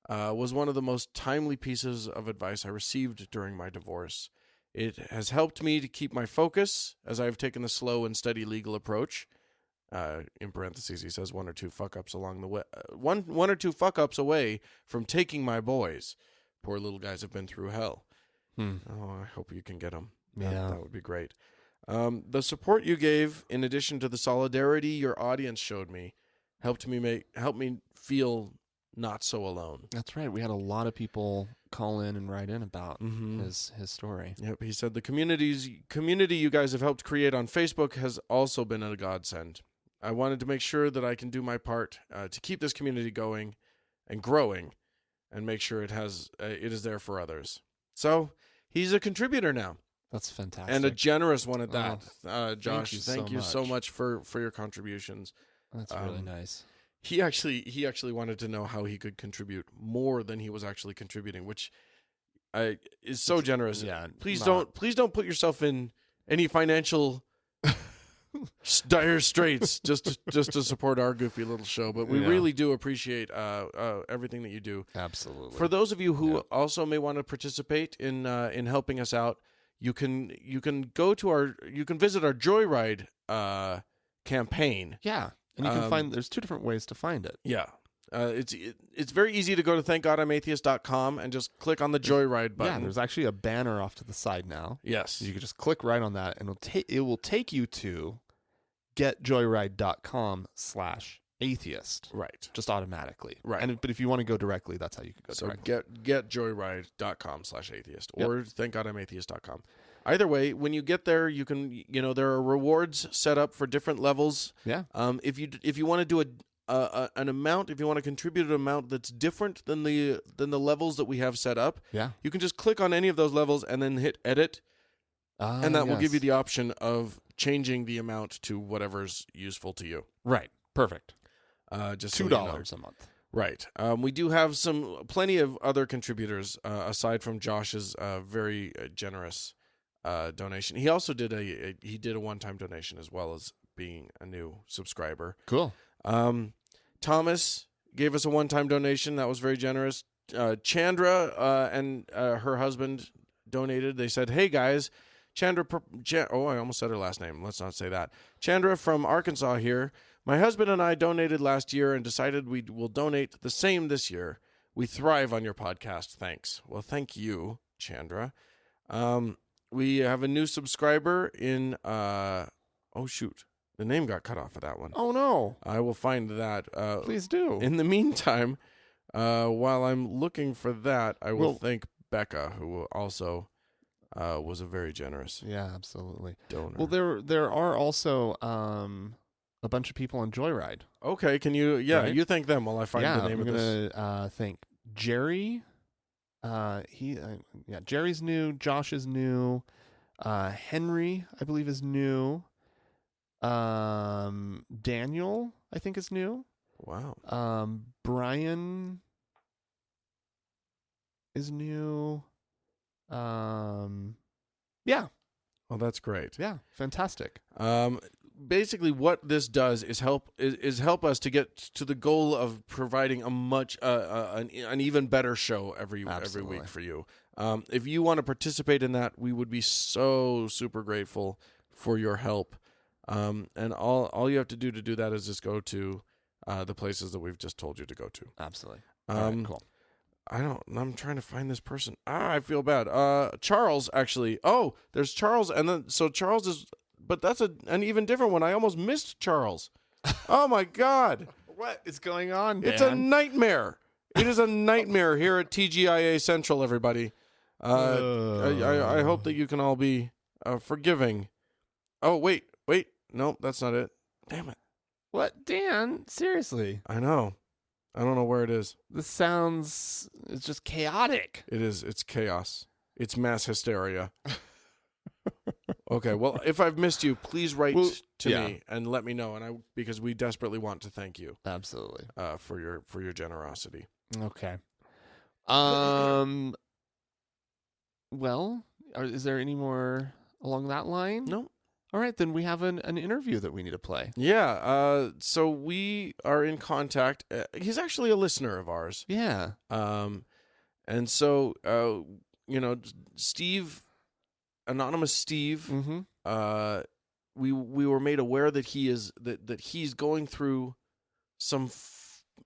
was one of the most timely pieces of advice I received during my divorce. It has helped me to keep my focus as I have taken the slow and steady legal approach." In parentheses, he says 1 or 2 fuck-ups along the way. One or two fuck-ups away from taking my boys. Poor little guys have been through hell. Oh, I hope you can get them. That would be great. The support you gave, in addition to the solidarity your audience showed me, helped me feel not so alone. That's right. We had a lot of people call in and write in about his story. Yep. He said the community you guys have helped create on Facebook has also been a godsend. I wanted to make sure that I can do my part to keep this community going and growing, and make sure it is there for others. So he's a contributor now. That's fantastic. And a generous one at that. Josh, thank you so much for your contributions. That's really nice. He actually wanted to know how he could contribute more than he was actually contributing, which is so generous. Yeah, please don't put yourself in any financial dire straits just to support our goofy little show. But we really do appreciate everything that you do. Absolutely. For those of you who also may want to participate in helping us out, you can visit our Joyride campaign. Yeah. And you can find, there's 2 different ways to find it. Yeah. It's very easy to go to thankgodimatheist.com and just click on the Joyride button. Yeah, there's actually a banner off to the side now. Yes. You can just click right on that, and it will take you to getjoyride.com/ atheist, Right. just automatically. Right. But if you want to go directly, that's how you could go So directly. getjoyride.com/atheist or thankgodimatheist.com. Either way, when you get there, you can, there are rewards set up for different levels. Yeah. If you want to do an amount, if you want to contribute an amount that's different than the levels that we have set up, Yeah. you can just click on any of those levels and then hit edit, and that will give you the option of changing the amount to whatever's useful to you. Right. Perfect. Just $2 a month. Right. We do have plenty of other contributors aside from Josh's very generous donation. He also did a one-time donation as well as being a new subscriber. Cool. Thomas gave us a one-time donation that was very generous. Chandra and her husband donated. They said, "Hey guys, I almost said her last name. Let's not say that. Chandra from Arkansas here. My husband and I donated last year and decided we will donate the same this year. We thrive on your podcast. Thanks." Well, thank you, Chandra. We have a new subscriber in, oh shoot, the name got cut off of that one. Oh, no. I will find that. Please do. In the meantime, while I'm looking for that, I will thank Becca, who also was a very generous Yeah, absolutely. donor. Well, there are also a bunch of people on Joyride. Okay, can you? Yeah, Right? you thank them while I find the name I'm of this. gonna thank Jerry. Jerry's new. Josh is new. Henry, I believe, is new. Daniel, I think, is new. Wow. Brian is new. Yeah, Well, that's great. yeah, fantastic. Basically, what this does is help us to get to the goal of providing a much an even better show every week for you. If you want to participate in that, we would be so super grateful for your help. And all you have to do that is just go to the places that we've just told you to go to. Absolutely. All right, cool. I'm trying to find this person. I feel bad. Charles, actually. Oh, there's Charles, and then so Charles is, but that's an even different one. I almost missed Charles. Oh my God, What is going on, Dan? it's a nightmare. It is a nightmare here at TGIA Central. Everybody, I hope that you can all be forgiving. Oh wait, no, that's not it. Damn it. What, Dan? Seriously. I know. I don't know where it is. This sounds, it's just chaotic. It is. It's chaos. It's mass hysteria. Okay. Well, if I've missed you, please write to me and let me know. Because we desperately want to thank you. Absolutely. For your generosity. Okay. Well, is there any more along that line? No. All right, then we have an interview that we need to play. Yeah. So we are in contact. He's actually a listener of ours. Yeah. And so Steve, anonymous Steve. Mm-hmm. We were made aware that he's going through some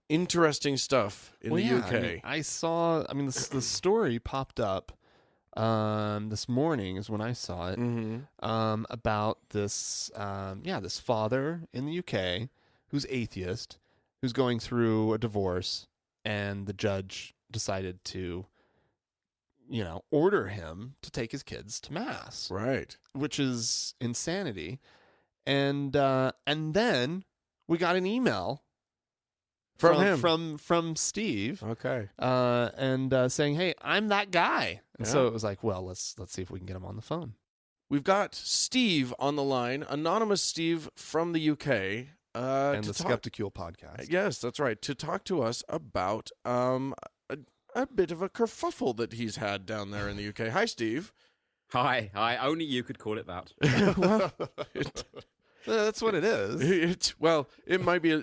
interesting stuff in the UK. I saw. The story popped up this morning is when I saw it. Mm-hmm. About this this father in the UK who's atheist, who's going through a divorce, and the judge decided to order him to take his kids to mass, Right. which is insanity. And then we got an email From him. from Steve, Okay. and saying, "Hey, I'm that guy." And Yeah. so it was like, well, let's see if we can get him on the phone. We've got Steve on the line, anonymous Steve from the UK. And the Skeptical podcast. Yes, that's right. To talk to us about a bit of a kerfuffle that he's had down there in the UK. Hi, Steve. Hi. Only you could call it that. Well, That's what it is. it might be.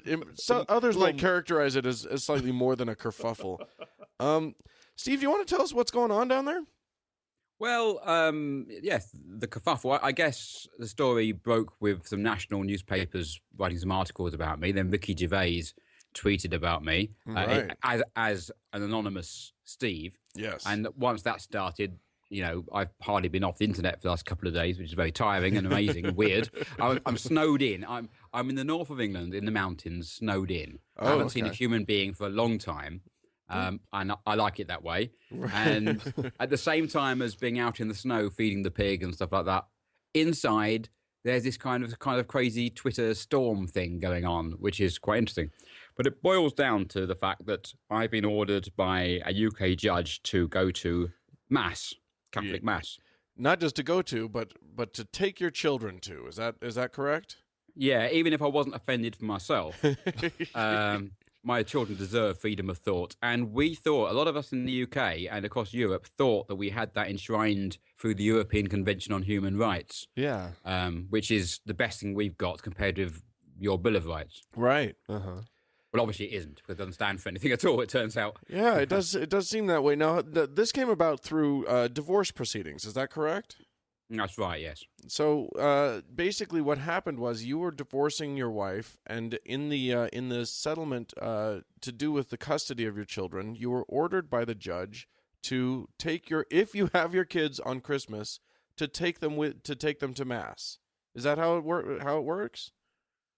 Others might characterize it as slightly more than a kerfuffle. Steve, you want to tell us what's going on down there? Well, yes, the kerfuffle. I guess the story broke with some national newspapers writing some articles about me. Then Ricky Gervais tweeted about me Right. as an anonymous Steve. Yes. And once that started, I've hardly been off the internet for the last couple of days, which is very tiring and amazing and weird. I'm snowed in. I'm in the north of England, in the mountains, snowed in. I haven't seen a human being for a long time, and I like it that way. Right. And at the same time as being out in the snow, feeding the pig and stuff like that, inside there's this kind of crazy Twitter storm thing going on, which is quite interesting. But it boils down to the fact that I've been ordered by a UK judge to go to Mass. Catholic Mass. Not just to go to, but to take your children to. Is that correct? Yeah, even if I wasn't offended for myself, my children deserve freedom of thought. And we thought, a lot of us in the UK and across Europe thought that we had that enshrined through the European Convention on Human Rights. Yeah. Which is the best thing we've got compared with your Bill of Rights. Right. Uh-huh. Well, obviously it isn't, because it doesn't stand for anything at all, it turns out. Yeah, it does. It does seem that way. Now, this came about through divorce proceedings. Is that correct? That's right, yes. So basically, what happened was you were divorcing your wife, and in the settlement to do with the custody of your children, you were ordered by the judge to if you have your kids on Christmas, to take them to Mass. Is that how it works?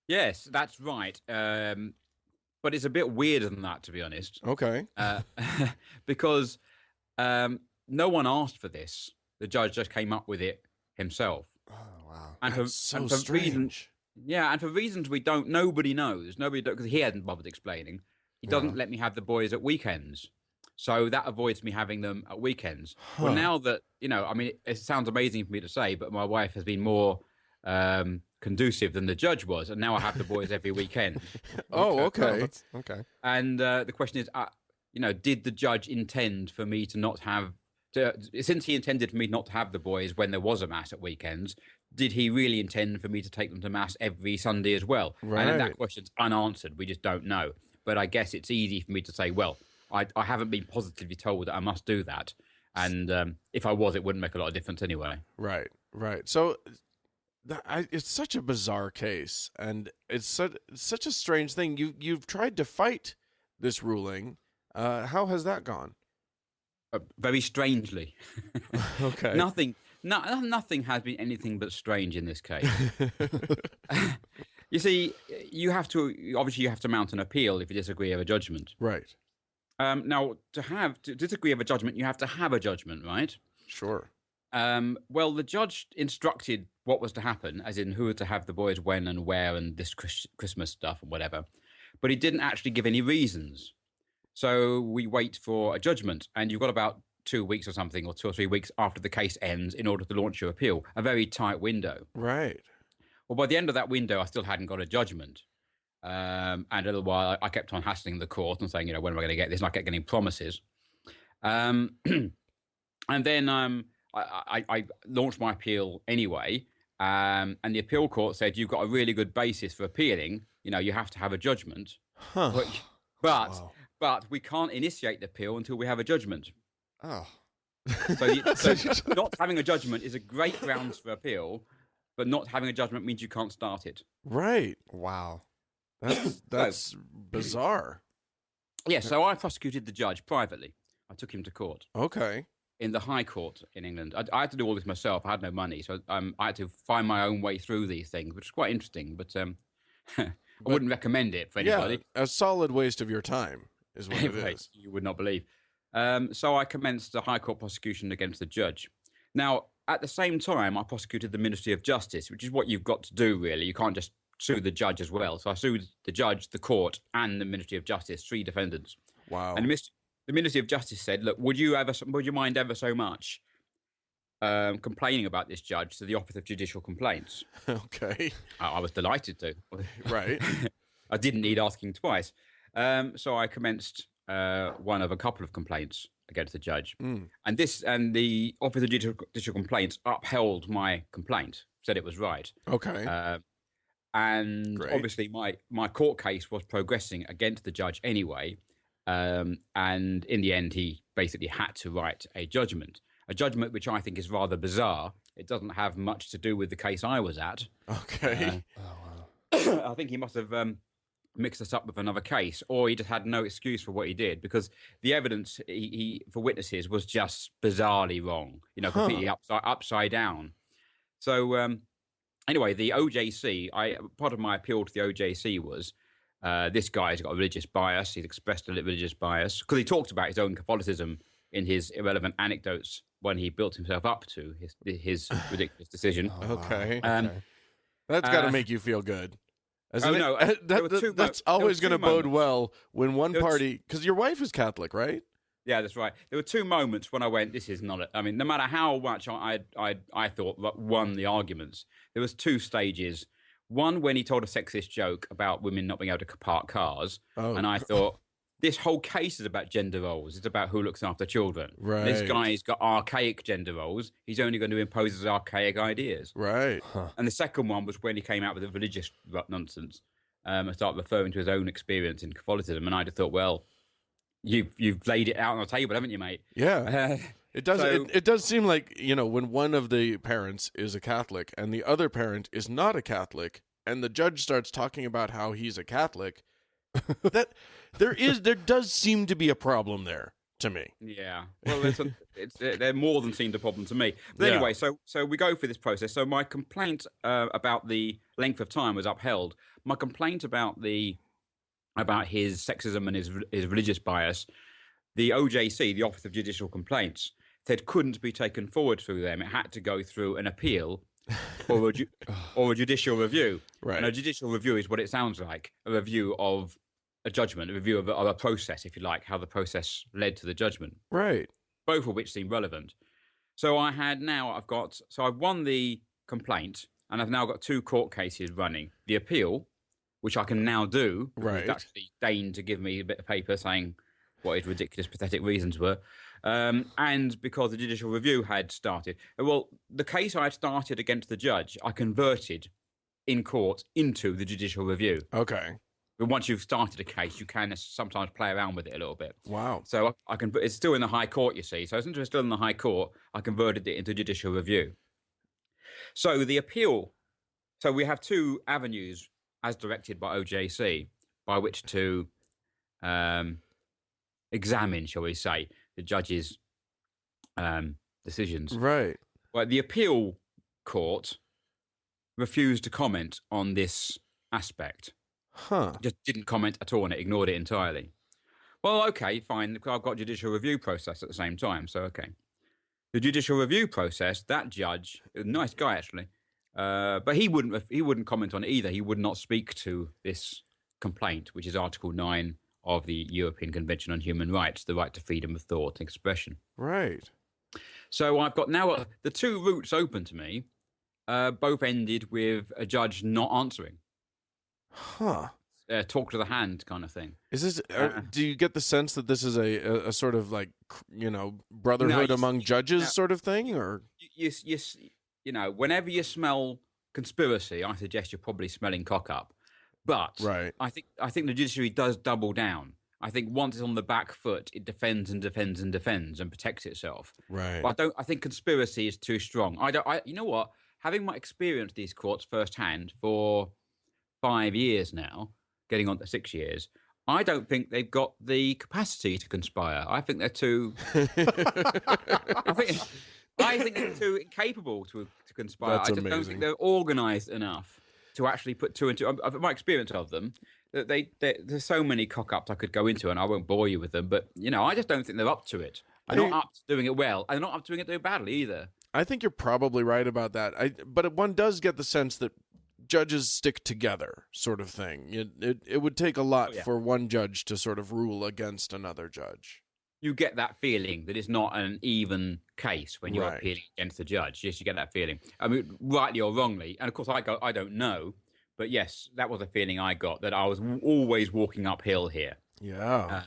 Yes, that's right. But it's a bit weirder than that, to be honest. Okay. Because no one asked for this. The judge just came up with it himself. Oh, wow. And That's so strange. And for reasons nobody knows. Because he hadn't bothered explaining. He doesn't let me have the boys at weekends. So that avoids me having them at weekends. Huh. Well, now that, it sounds amazing for me to say, but my wife has been more conducive than the judge was, and now I have the boys every weekend. Oh, okay. Okay. And the question is, did the judge intend for me to not have, since he intended for me not to have the boys when there was a Mass at weekends, did he really intend for me to take them to Mass every Sunday as well? Right. And that question's unanswered. We just don't know. But I guess it's easy for me to say, well, I haven't been positively told that I must do that. And if I was, it wouldn't make a lot of difference anyway. Right. So it's such a bizarre case, and it's such a strange thing. You've tried to fight this ruling. How has that gone? Very strangely. Okay. Nothing has been anything but strange in this case. You see, you have to mount an appeal if you disagree with a judgment. Right. Now, to disagree with a judgment, you have to have a judgment, right? Sure. Well, the judge instructed what was to happen, as in who were to have the boys when and where and this Christmas stuff and whatever. But he didn't actually give any reasons. So we wait for a judgment, and you've got about 2 weeks or something, or 2 or 3 weeks after the case ends in order to launch your appeal. A very tight window. Right. Well, by the end of that window, I still hadn't got a judgment. And a little while, I kept on hassling the court and saying, when am I going to get this? And I kept getting promises. And then I launched my appeal anyway. And the appeal court said, you've got a really good basis for appealing. You have to have a judgment. Huh. But we can't initiate the appeal until we have a judgment. Oh. So not having a judgment is a great grounds for appeal, but not having a judgment means you can't start it. Right. Wow. That's bizarre. Yeah, so I prosecuted the judge privately. I took him to court. Okay. In the High Court in England. I had to do all this myself. I had no money, so I had to find my own way through these things, which is quite interesting, but I wouldn't recommend it for anybody. Yeah, a solid waste of your time is what it is. You would not believe. So I commenced a High Court prosecution against the judge. Now, at the same time, I prosecuted the Ministry of Justice, which is what you've got to do, really. You can't just sue the judge as well. So I sued the judge, the court, and the Ministry of Justice, 3 defendants. Wow. And the Ministry of Justice said, look, would you mind ever so much complaining about this judge to the Office of Judicial Complaints? Okay. I was delighted to. Right. I didn't need asking twice. So I commenced one of a couple of complaints against the judge. And the Office of Judicial Complaints upheld my complaint, said it was right. Okay. And Great. obviously my court case was progressing against the judge anyway. And in the end, he basically had to write a judgment which I think is rather bizarre. It doesn't have much to do with the case I was at. Okay. I think he must have mix us up with another case, or he just had no excuse for what he did because the evidence he for witnesses was just bizarrely wrong, completely upside down. So anyway, the OJC, part of my appeal to the OJC was this guy's got a religious bias. He's expressed a religious bias because he talked about his own Catholicism in his irrelevant anecdotes when he built himself up to his ridiculous decision. Okay. That's got to make you feel good. No, that's always going to bode well when one party, because your wife is Catholic, right? Yeah, that's right. There were two moments when I went, this is not it. I mean, no matter how much I thought won the arguments, there was two stages. One, when he told a sexist joke about women not being able to park cars. Oh. And I thought, this whole case is about gender roles. It's about who looks after children. Right. This guy's got archaic gender roles. He's only going to impose his archaic ideas. Right. Huh. And the second one was when he came out with the religious nonsense and started referring to his own experience in Catholicism. And I just thought, well, you've laid it out on the table, haven't you, mate? Yeah. It does. It does seem like, when one of the parents is a Catholic and the other parent is not a Catholic, and the judge starts talking about how he's a Catholic, that there does seem to be a problem there to me. Yeah. Well, there more than seemed a problem to me. But anyway, so we go through this process. So my complaint about the length of time was upheld. My complaint about his sexism and his religious bias, the OJC, the Office of Judicial Complaints, said couldn't be taken forward through them. It had to go through an appeal or a judicial review. Right. And a judicial review is what it sounds like, a review of a judgment, a review of a process, if you like, how the process led to the judgment. Right. Both of which seem relevant. So I've won the complaint, and I've now got two court cases running. The appeal, which I can now do, right. He's actually deigned to give me a bit of paper saying what his ridiculous, pathetic reasons were. And because the judicial review had started. Well, the case I had started against the judge, I converted in court into the judicial review. Okay. But once you've started a case, you can sometimes play around with it a little bit. Wow. So it's still in the High Court, you see. So since it's still in the High Court, I converted it into judicial review. So the appeal, so we have two avenues as directed by OJC by which to examine, shall we say, the judge's decisions. Right. Well, the appeal court refused to comment on this aspect. Huh. Just didn't comment at all and it ignored it entirely. Well, okay, fine. I've got judicial review process at the same time, so okay. The judicial review process, that judge, a nice guy actually, but he wouldn't comment on it either. He would not speak to this complaint, which is Article 9 of the European Convention on Human Rights, the right to freedom of thought and expression. Right. So I've got now the two routes open to me, both ended with a judge not answering. Huh. Talk to the hand kind of thing. Is this? Do you get the sense that this is a sort of like brotherhood among judges sort of thing, or whenever you smell conspiracy, I suggest you're probably smelling cock up. But right. I think the judiciary does double down. I think once it's on the back foot, it defends and defends and defends and protects itself. Right. But I think conspiracy is too strong. You know what? Having my experience these courts firsthand for 5 years now, getting on to 6 years, I don't think they've got the capacity to conspire. I think they're too. I think they're too incapable to conspire. That's I just amazing. don't think they're organised enough to actually put two and two. My experience of them, there's so many cock-ups I could go into, and I won't bore you with them. But I just don't think they're up to it. They're not up to doing it well, and they're not up to doing it badly either. I think you're probably right about that. But one does get the sense that judges stick together, sort of thing. It would take a lot for one judge to sort of rule against another judge. You get that feeling that it's not an even case when you're appealing against the judge. Yes, you get that feeling. I mean, rightly or wrongly. And of course, I don't know. But yes, that was a feeling I got, that I was always walking uphill here. Yeah.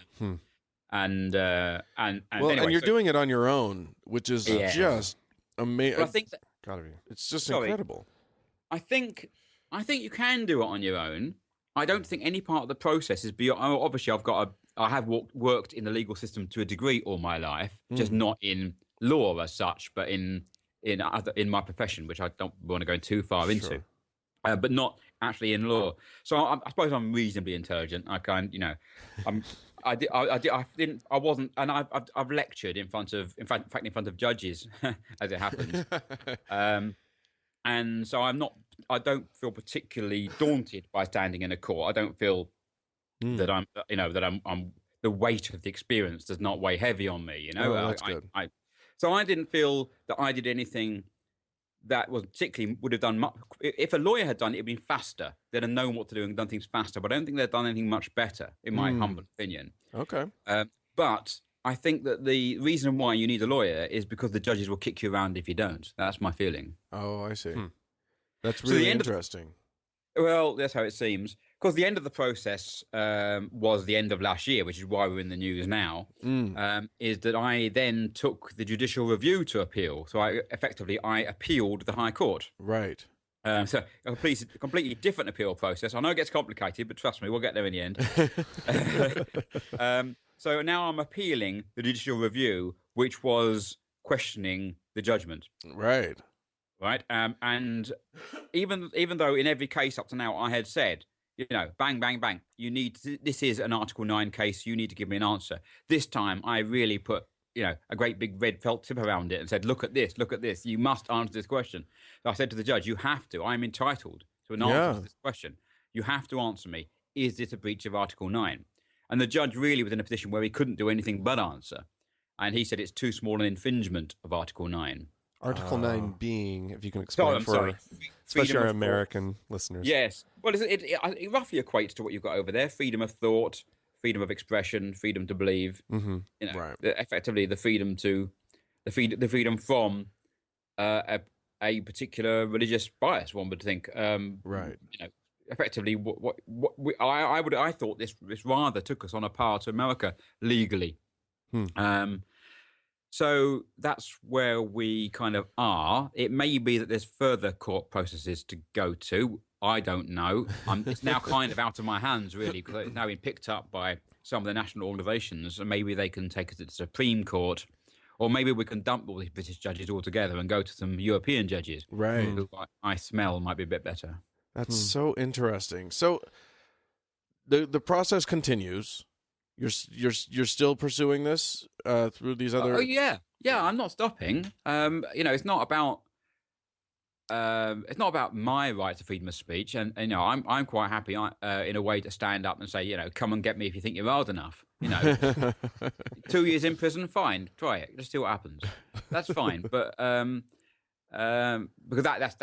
And well, anyway, and you're doing it on your own, which is just amazing. Well, I think gotta be. It's just incredible. I think you can do it on your own. I don't think any part of the process is beyond. Obviously, I have worked in the legal system to a degree all my life, just not in law as such, but in my profession, which I don't want to go too far into. but not actually in law. So I suppose I'm reasonably intelligent. I kind, I didn't, I wasn't, and I've lectured in front of, in fact, in front of judges, as it happens. And so I don't feel particularly daunted by standing in a court. I don't feel that I'm the weight of the experience does not weigh heavy on me. Oh, that's good. So I didn't feel that I did anything that was particularly would have done much. If a lawyer had done it, it'd been faster. They'd have known what to do and done things faster. But I don't think they'd done anything much better, in my humble opinion. Okay. But I think that the reason why you need a lawyer is because the judges will kick you around if you don't. That's my feeling. Oh, I see. That's really interesting. Well, that's how it seems. Because the end of the process was the end of last year, which is why we're in the news now, is that I then took the judicial review to appeal. So I appealed the High Court. Right. So a completely different appeal process. I know it gets complicated, but trust me, we'll get there in the end. So now I'm appealing the judicial review, which was questioning the judgment. Right. Right. And even though in every case up to now I had said, bang, bang, bang, this is an Article 9 case, you need to give me an answer. This time I really put, a great big red felt tip around it and said, look at this, you must answer this question. So I said to the judge, you have to, I'm entitled to an answer to this question. You have to answer me, is this a breach of Article 9? And the judge really was in a position where he couldn't do anything but answer. And he said it's too small an infringement of Article 9. Article 9 being, if you can explain especially our American listeners. Yes. Well, it roughly equates to what you've got over there. Freedom of thought, freedom of expression, freedom to believe. Mm-hmm. Right. Effectively, the freedom from a particular religious bias, one would think. Right. Effectively, I thought this rather took us on a par to America legally. So that's where we kind of are. It may be that there's further court processes to go to. I don't know. It's now kind of out of my hands, really, because it's now been picked up by some of the national organisations, and maybe they can take us to the Supreme Court, or maybe we can dump all these British judges altogether and go to some European judges, right? Who I smell might be a bit better. That's so interesting. So the process continues. You're still pursuing this through these other. Oh yeah. I'm not stopping. It's not about my right to freedom of speech, and I'm quite happy in a way to stand up and say, come and get me if you think you're old enough. 2 years in prison, fine, try it, just see what happens. That's fine, but because that's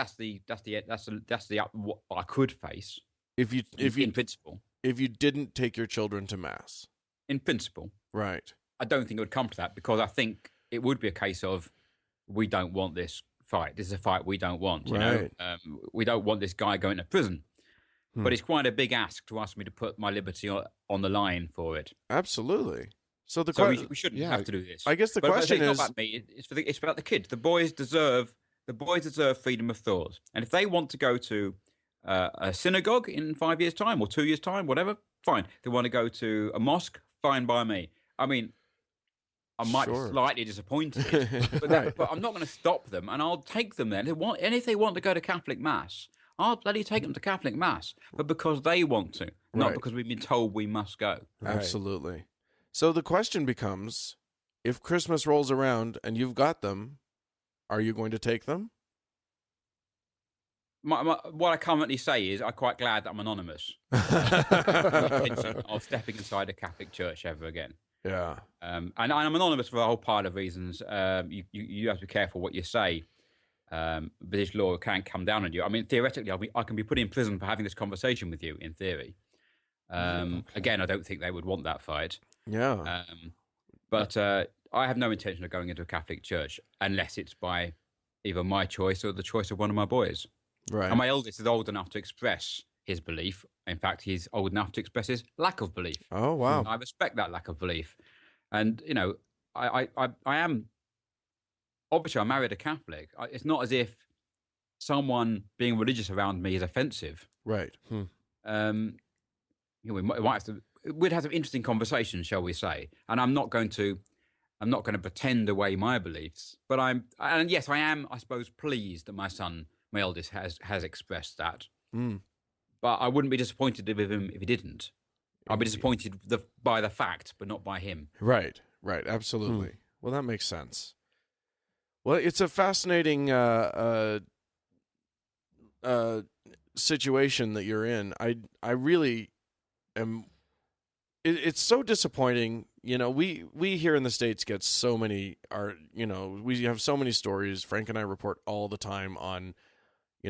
what I could face in principle. If you didn't take your children to mass. In principle. Right. I don't think it would come to that, because I think it would be a case of, we don't want this fight. This is a fight we don't want. Right. We don't want this guy going to prison. But it's quite a big ask to ask me to put my liberty on the line for it. Absolutely. So we shouldn't have to do this. I guess the question is, it's not about me. It's about the kids. The boys deserve freedom of thought, and if they want to go to a synagogue in 5 years' time or 2 years' time, whatever, fine. If they want to go to a mosque, fine by me. I mean, I might be slightly disappointed, but I'm not going to stop them, and I'll take them there. And if they want to go to Catholic Mass, I'll bloody take them to Catholic Mass, but because they want to, not because we've been told we must go. Absolutely. So the question becomes, if Christmas rolls around and you've got them, are you going to take them? What I currently say is I'm quite glad that I'm anonymous. No intention of stepping inside a Catholic church ever again. Yeah. And I'm anonymous for a whole pile of reasons. You have to be careful what you say. British law can come down on you. I mean, theoretically, I can be put in prison for having this conversation with you, in theory. Again, I don't think they would want that fight. Yeah. But I have no intention of going into a Catholic church unless it's by either my choice or the choice of one of my boys. Right. And my eldest is old enough to express his belief. In fact, he's old enough to express his lack of belief. Oh, wow. I respect that lack of belief. And, I am... Obviously, I married a Catholic. It's not as if someone being religious around me is offensive. Right. We'd have some interesting conversations, shall we say? And I'm not going to pretend away my beliefs. But yes, I am, I suppose, pleased that my son, my eldest, has expressed that. But I wouldn't be disappointed with him if he didn't. I'd be disappointed by the fact, but not by him. Right, absolutely. Well, that makes sense. Well, it's a fascinating situation that you're in. I really am. It's so disappointing. We here in the States get so many. We have so many stories. Frank and I report all the time on,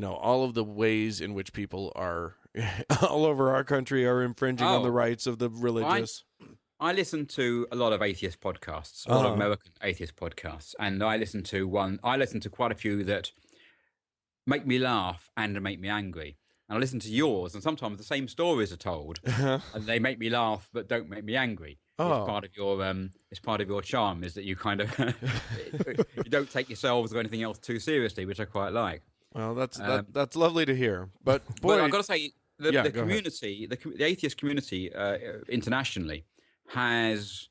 all of the ways in which people are all over our country are infringing on the rights of the religious. I listen to a lot of atheist podcasts, a lot of American atheist podcasts, and I listen to quite a few that make me laugh and make me angry. And I listen to yours, and sometimes the same stories are told, and they make me laugh but don't make me angry. It's part of your charm is that you kind of you don't take yourselves or anything else too seriously, which I quite like. Well, that's lovely to hear. But boy, I've got to say the community, the atheist community internationally has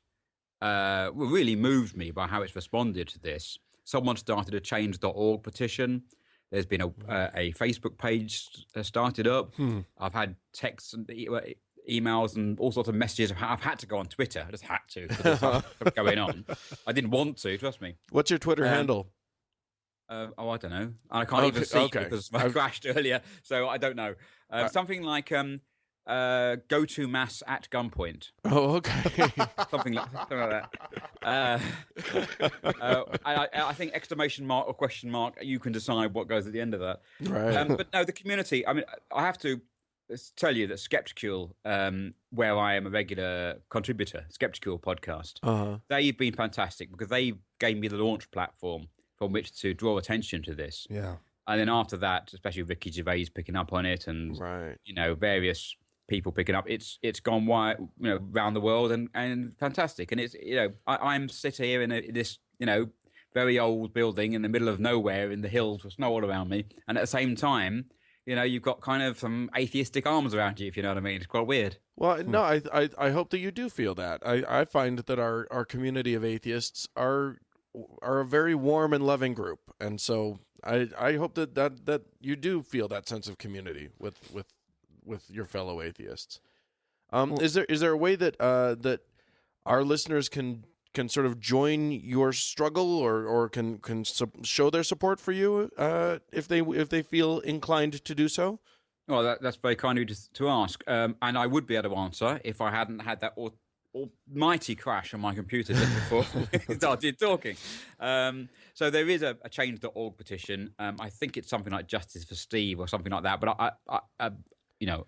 really moved me by how it's responded to this. Someone started a change.org petition. There's been a Facebook page started up. I've had texts and emails and all sorts of messages. I've had to go on Twitter. I just had to. There's stuff going on. I didn't want to, trust me. What's your Twitter handle? I don't know. I can't even see because I crashed earlier, so I don't know. Something like go to mass at gunpoint. Oh, okay. something like that. I think exclamation mark or question mark. You can decide what goes at the end of that. Right. But no, the community. I mean, I have to tell you that Skeptical, where I am a regular contributor, Skeptical podcast, they've been fantastic because they gave me the launch platform from which to draw attention to this. Yeah. And then after that, especially Ricky Gervais picking up on it, and various people picking up, it's gone wide, around the world and fantastic. And it's I'm sitting here in this very old building in the middle of nowhere in the hills with snow all around me, and at the same time, you've got kind of some atheistic arms around you, if you know what I mean. It's quite weird. Well, no, I hope that you do feel that. I find that our community of atheists are a very warm and loving group, and so I hope that you do feel that sense of community with your fellow atheists. Is there a way that that our listeners can sort of join your struggle or can show their support for you if they feel inclined to do so? Well, that's very kind of you to ask, and I would be able to answer if I hadn't had that almighty crash on my computer just before we started talking. So there is a change.org petition. I think it's something like Justice for Steve or something like that. But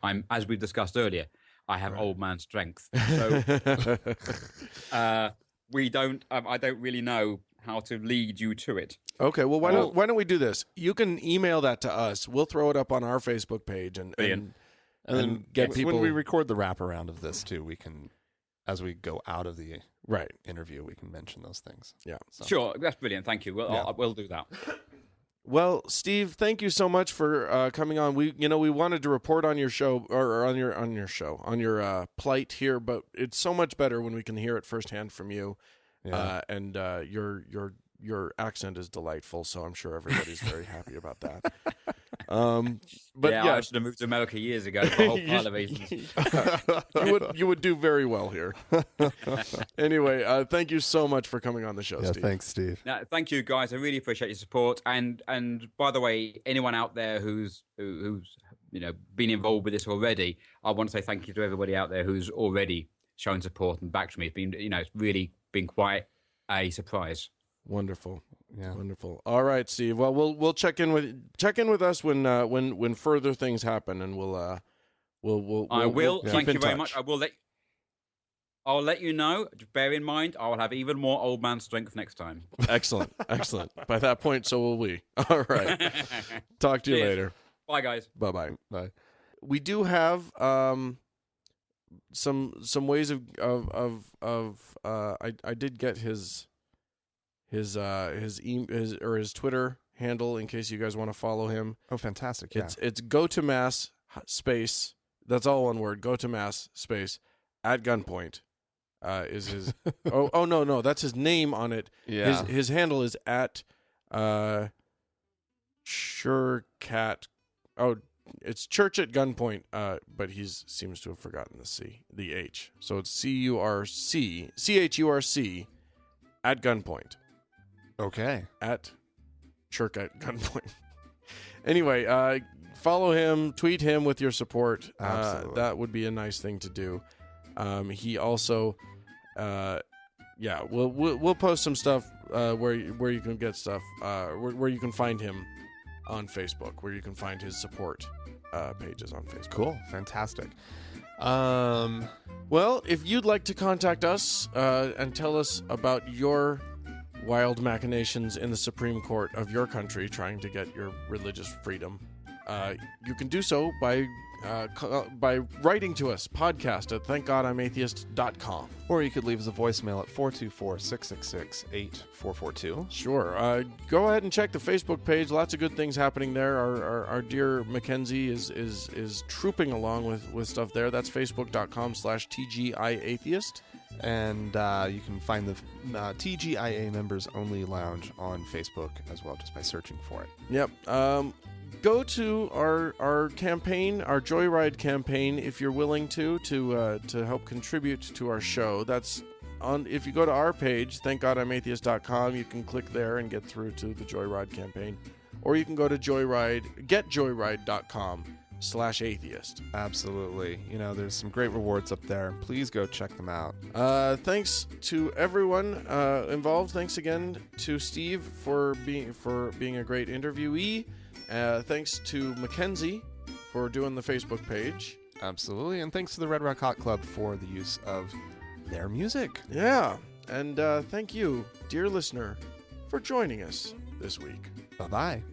I'm, as we've discussed earlier, I have old man strength. So I don't really know how to lead you to it. Okay, well, why don't we do this? You can email that to us. We'll throw it up on our Facebook page and then get people. When we record the wraparound of this too, we can, as we go out of the interview, we can mention those things. Yeah, so. Sure, that's brilliant. Thank you. We'll do that. Well, Steve, thank you so much for coming on. We wanted to report on your show or on your plight here, but it's so much better when we can hear it firsthand from you. Yeah. And your accent is delightful, so I'm sure everybody's very happy about that. But I should have moved to America years ago for a whole pile of reasons. You would do very well here. Anyway, thank you so much for coming on the show, Steve. Thanks, Steve. Thank you, guys. I really appreciate your support. And by the way, anyone out there who's been involved with this already, I want to say thank you to everybody out there who's already shown support and backed me. It's been it's really been quite a surprise. Wonderful. Yeah. Wonderful. All right, Steve. Well, we'll check in with us when further things happen, and we'll I will. Keep Thank in you very touch. much. I'll let you know. Bear in mind, I will have even more old man strength next time. Excellent. By that point, so will we. All right. Talk to you later. Bye, guys. Bye. We do have some ways of I did get his Twitter handle in case you guys want to follow him. Oh, fantastic! Yeah. It's go to mass space. That's all one word. Go to mass space at gunpoint. Is his? no, that's his name on it. Yeah. His handle is at surecat. Oh, it's church at gunpoint, but he seems to have forgotten the H. So it's CHURC at gunpoint. Okay. At church at gunpoint. Anyway, follow him, tweet him with your support. Absolutely. That would be a nice thing to do. He also, we'll post some stuff where you can get stuff, where you can find him on Facebook, where you can find his support pages on Facebook. Cool. Fantastic. Well, if you'd like to contact us and tell us about your wild machinations in the Supreme Court of your country trying to get your religious freedom, you can do so by writing to us, podcast at thankgodimatheist.com. Or you could leave us a voicemail at 424-666-8442. Sure. Go ahead and check the Facebook page. Lots of good things happening there. Our dear Mackenzie is trooping along with stuff there. That's facebook.com/TGIAtheist. And you can find the TGIA Members Only Lounge on Facebook as well, just by searching for it. Yep. Go to our campaign, our Joyride campaign, if you're willing to help contribute to our show. That's on. If you go to our page, thankgodimatheist.com, you can click there and get through to the Joyride campaign, or you can go to getjoyride.com/atheist. Absolutely. There's some great rewards up there. Please go check them out. Thanks to everyone involved. Thanks again to Steve for being a great interviewee. Thanks to Mackenzie for doing the Facebook page. Absolutely. And thanks to the Red Rock Hot Club for the use of their music. Yeah. And thank you, dear listener, for joining us this week. Bye-bye.